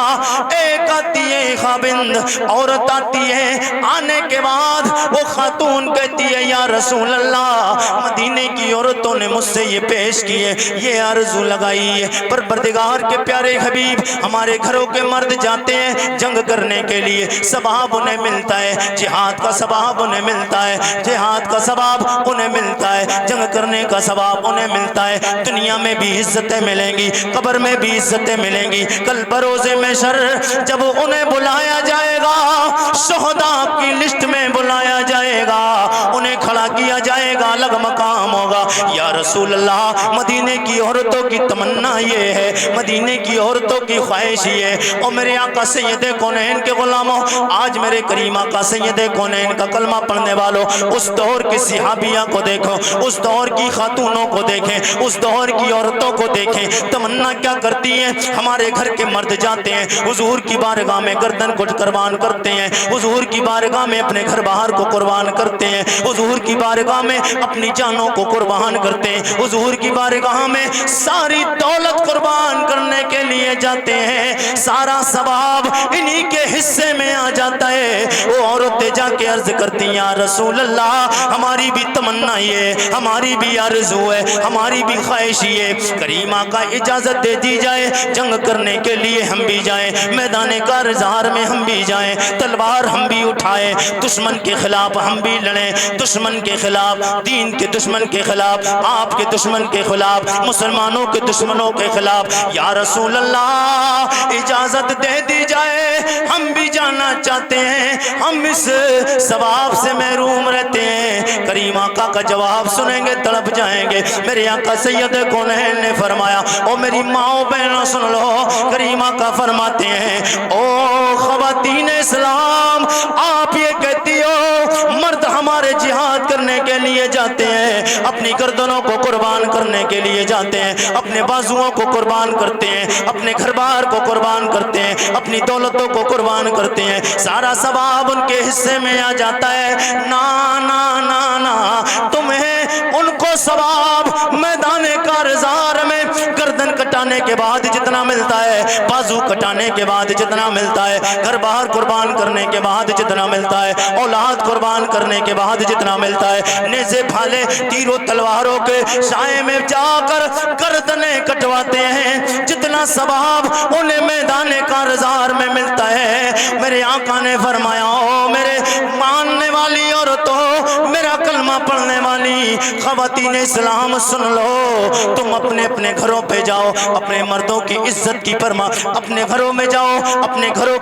ایک آتی ہے خابند عورت آتی ہے، آنے کے بعد وہ خاتون کہتی ہے یا رسول اللہ مدینے کی عورتوں نے مجھ سے یہ پیش کی ہے، یہ عرض لگائی ہے، پروردگار کے پیارے حبیب ہمارے گھروں کے مرد جاتے ہیں جنگ کرنے کے لیے، ثواب انہیں ملتا ہے، جہاد کا ثواب انہیں ملتا ہے، جہاد کا ثواب انہیں ملتا ہے، جنگ کرنے کا ثواب انہیں ملتا ہے، دنیا میں بھی عزتیں ملیں گی، قبر میں بھی عزتیں ملیں گی، کل بروز محشر جب انہیں بلایا جائے گا، شہداء کی لسٹ میں بلایا جائے گا، انہیں کھڑا کیا جائے گا، الگ مقام ہوگا۔ یا رسول اللہ مدینے کی عورتوں کی تمنا یہ ہے، مدینے کی عورتوں کی خواہش یہ ہے، اور میرے آقا سید کونین کے غلاموں، آج میرے کریمہ کا سید کونین کا کلمہ پڑھنے والوں، اس دور کی صحابیہ کو دیکھو، اس دور کی خاتونوں کو دیکھیں، اس دور کی عورتوں کو دیکھیں، تمنا کیا کرتی ہیں۔ ہمارے گھر کے مرد جاتے ہیں حضور کی بارگاہ میں گردن کو قربان کرتے ہیں، حضور کی بارگاہ میں اپنے گھر باہر کو قربان کرتے ہیں، حضور کی بارگاہ میں اپنی جانوں کو قربان کرتے ہیں، حضور کی بارگاہ میں ساری دولت قربان کرنے کے لیے جاتے ہیں، سارا ثواب انہی کے حصے میں آ جاتا ہے۔ وہ عورتیں جا کے عرض کرتی ہیں یا رسول اللہ ہماری بھی تمنا یہ ہے، ہماری بھی آرزو ہے، ہماری بھی خواہش یہ ہے، کریمہ کا اجازت دے دی جائے جنگ کرنے کے لیے ہم بھی جائیں، میدان کارزار میں ہم بھی جائیں، تلوار ہم بھی اٹھائیں، دشمن کے خلاف ہم بھی لڑیں، دشمن کے خلاف، دین کے دشمن کے خلاف آپ کے دشمن کے خلاف، مسلمانوں کے دشمنوں کے خلاف۔ یا رسول اللہ اجازت دے دی جائے، ہم بھی جانا چاہتے ہیں، ہم اس ثواب سے محروم رہتے ہیں۔ کریم آقا کا جواب سنیں گے تڑپ جائیں گے۔ میرے آقا سید کونین نے فرمایا، او میری ماں بہنوں سن لو، کریم آقا فرماتے ہیں، او خواتین اسلام، آپ یہ کہتی ہو مرد ہمارے جہاد کرنے کے لیے جاتے ہیں، اپنی گردنوں کو قربان کرنے کے لیے جاتے ہیں، اپنے بازوؤں کو قربان کرتے ہیں، اپنے گھر بار کو قربان کرتے ہیں، اپنی دولتوں کو قربان کرتے ہیں، سارا ثواب ان کے حصے میں آ جاتا ہے۔ نا نا نا نا، تمہیں ان کو ثواب میدان کارزار میں گردن کٹانے کے بعد جتنا ملتا ہے، بازو کٹانے کے بعد جتنا ملتا ہے، گھر باہر قربان کرنے کے بعد جتنا ملتا ہے، اولاد قربان کرنے کے بعد جتنا ملتا ہے، نیزے بھالے تیروں تلواروں کے سائے میں جا کر گردنیں کٹواتے ہیں، جتنا ثواب انہیں میدان کارزار میں ملتا ہے۔ میرے آقا نے فرمایا، او میرے ماننے والی عورتوں، میرا کلمہ پڑھنے والی خواتین اسلام سن لو، تم اپنے اپنے گھروں پہ جاؤ، اپنے مردوں کی عزت کی پرما، اپنے گھروں میں جاؤ، اپنے گھروں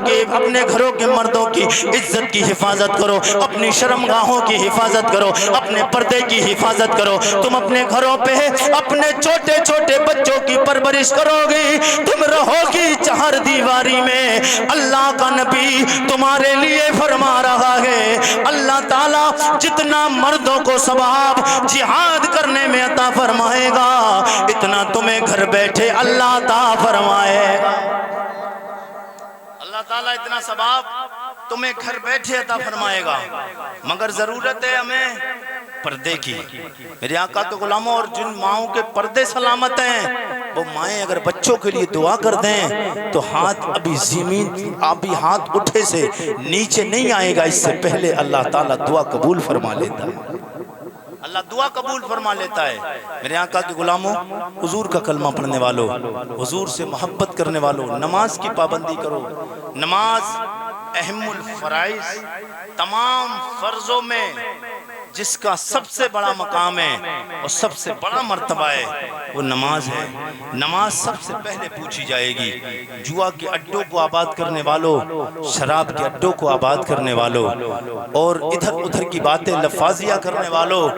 کے مردوں کی عزت کی حفاظت کرو، اپنی شرمگاہوں کی حفاظت کرو، اپنے پردے کی حفاظت کرو۔ تم اپنے گھروں پہ اپنے چھوٹے چھوٹے بچوں کی پرورش کرو گی، تم رہو گی چہار دیواری میں۔ اللہ کا نبی تمہارے لیے فرما رہا ہے، اللہ تعالیٰ جتنا مردوں کو ثواب جہاد کرنے میں عطا فرمائے گا، اتنا تمہیں گھر بیٹھے اللہ عطا فرمائے گا۔ اللہ تعالیٰ اتنا ثواب تمہیں گھر بیٹھے عطا فرمائے گا، مگر ضرورت ہے ہمیں پردے کی۔ میرے آقا کے غلاموں، اور جن ماؤں کے پردے سلامت ہیں، وہ مائیں اگر بچوں کے لیے دعا کر دیں تو ہاتھ ابھی ہاتھ اٹھے سے نیچے نہیں آئے گا، اس سے پہلے اللہ تعالیٰ دعا قبول فرما لیتا ہے، اللہ دعا قبول فرما لیتا ہے۔ میرے آقا کے غلاموں، حضور کا کلمہ پڑھنے والوں، حضور سے محبت کرنے والوں، نماز کی پابندی کرو۔ نماز اہم الفرائض، تمام فرضوں میں جس کا سب سے بڑا مقام ہے اور سب سے بڑا مرتبہ ہے، وہ نماز ہے۔ نماز سب سے پہلے پوچھی جائے گی۔ جوا کے اڈوں کو آباد کرنے والوں، شراب کے اڈوں کو آباد کرنے والوں، اور ادھر ادھر کی باتیں لفاظیہ کرنے والوں،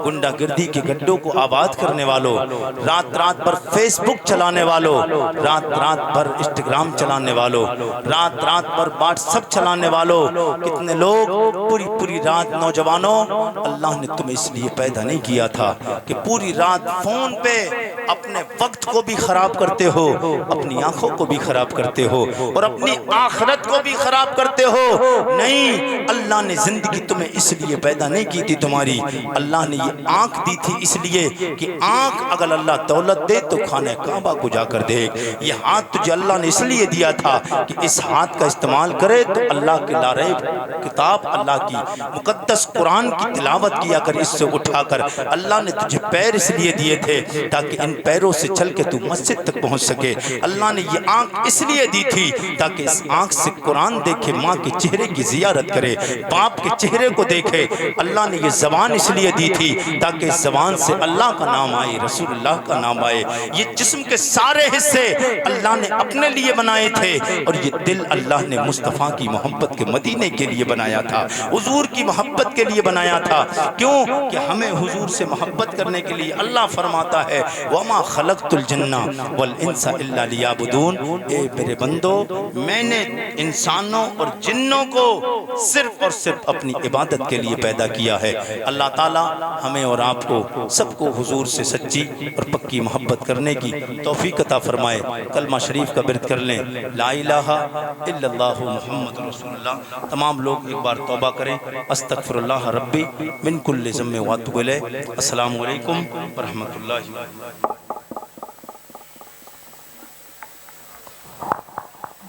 گنڈا گردی کے گڈوں کو آباد کرنے والوں، رات رات پر فیس بک چلانے والوں، رات رات پر انسٹاگرام چلانے والوں، رات رات پر واٹس ایپ چلانے والوں، کتنے لوگ پوری رات، نوجوانوں، اللہ نے تمہیں اس لیے پیدا نہیں کیا تھا کہ پوری رات فون پہ اپنے وقت کو بھی خراب کرتے ہو، اپنی آنکھوں کو بھی خراب کرتے ہو، اور اپنی آخرت کو بھی خراب کرتے ہو۔ نہیں، اللہ نے زندگی تمہیں اس لیے پیدا نہیں کی تھی تمہاری، اللہ نے یہ آنکھ دی تھی اس لیے کہ آنکھ اگر اللہ دولت دے تو خانہ کعبہ کو جا کر دے۔ یہ ہاتھ تجھے اللہ نے اس لیے دیا تھا کہ اس ہاتھ کا استعمال کرے تو اللہ کے لاریب کتاب، اللہ کی مقدس قرآن کی تلاوت کیا کر اس سے اٹھا کر۔ اللہ نے تجھے پیر اس لیے دیے تھے تاکہ ان پیروں سے چل کے تو مسجد تک پہنچ سکے۔ اللہ نے یہ آنکھ اس لیے دی تھی تاکہ اس آنکھ سے قرآن دیکھے، ماں کے چہرے کی زیارت کرے، باپ کے چہرے کو دیکھے۔ اللہ نے یہ زبان اس لیے دی تھی تاکہ اس زبان سے اللہ کا نام آئے، رسول اللہ کا نام آئے۔ یہ جسم کے سارے حصے اللہ نے اپنے لیے بنائے تھے، اور یہ دل اللہ نے مصطفیٰ کی محبت کے مدینے کے لیے بنایا تھا، حضور کی محبت کے لیے بنایا تھا۔ کیوں کہ ہمیں حضور سے محبت کرنے کے لیے اللہ فرماتا ہے، وَمَا خَلَقْتُ الْجِنَّ وَالْإِنسَ إِلَّا لِيَعْبُدُونَ۔ اے میرے بندو، میں نے انسانوں اور جنوں کو صرف اور صرف اپنی عبادت کے لیے پیدا کیا ہے۔ اللہ تعالی ہمیں اور آپ کو سب کو حضور سے سچی اور پکی محبت کرنے کی توفیق عطا فرمائے۔ کلمہ شریف کا ورد کر لیں، لا الہ الا اللہ محمد رسول اللہ۔ تمام لوگ ایک بار توبہ کریں، استغفر اللہ ربی من کل ذنب واتوب الیہ۔ السلام علیکم ورحمۃ اللہ۔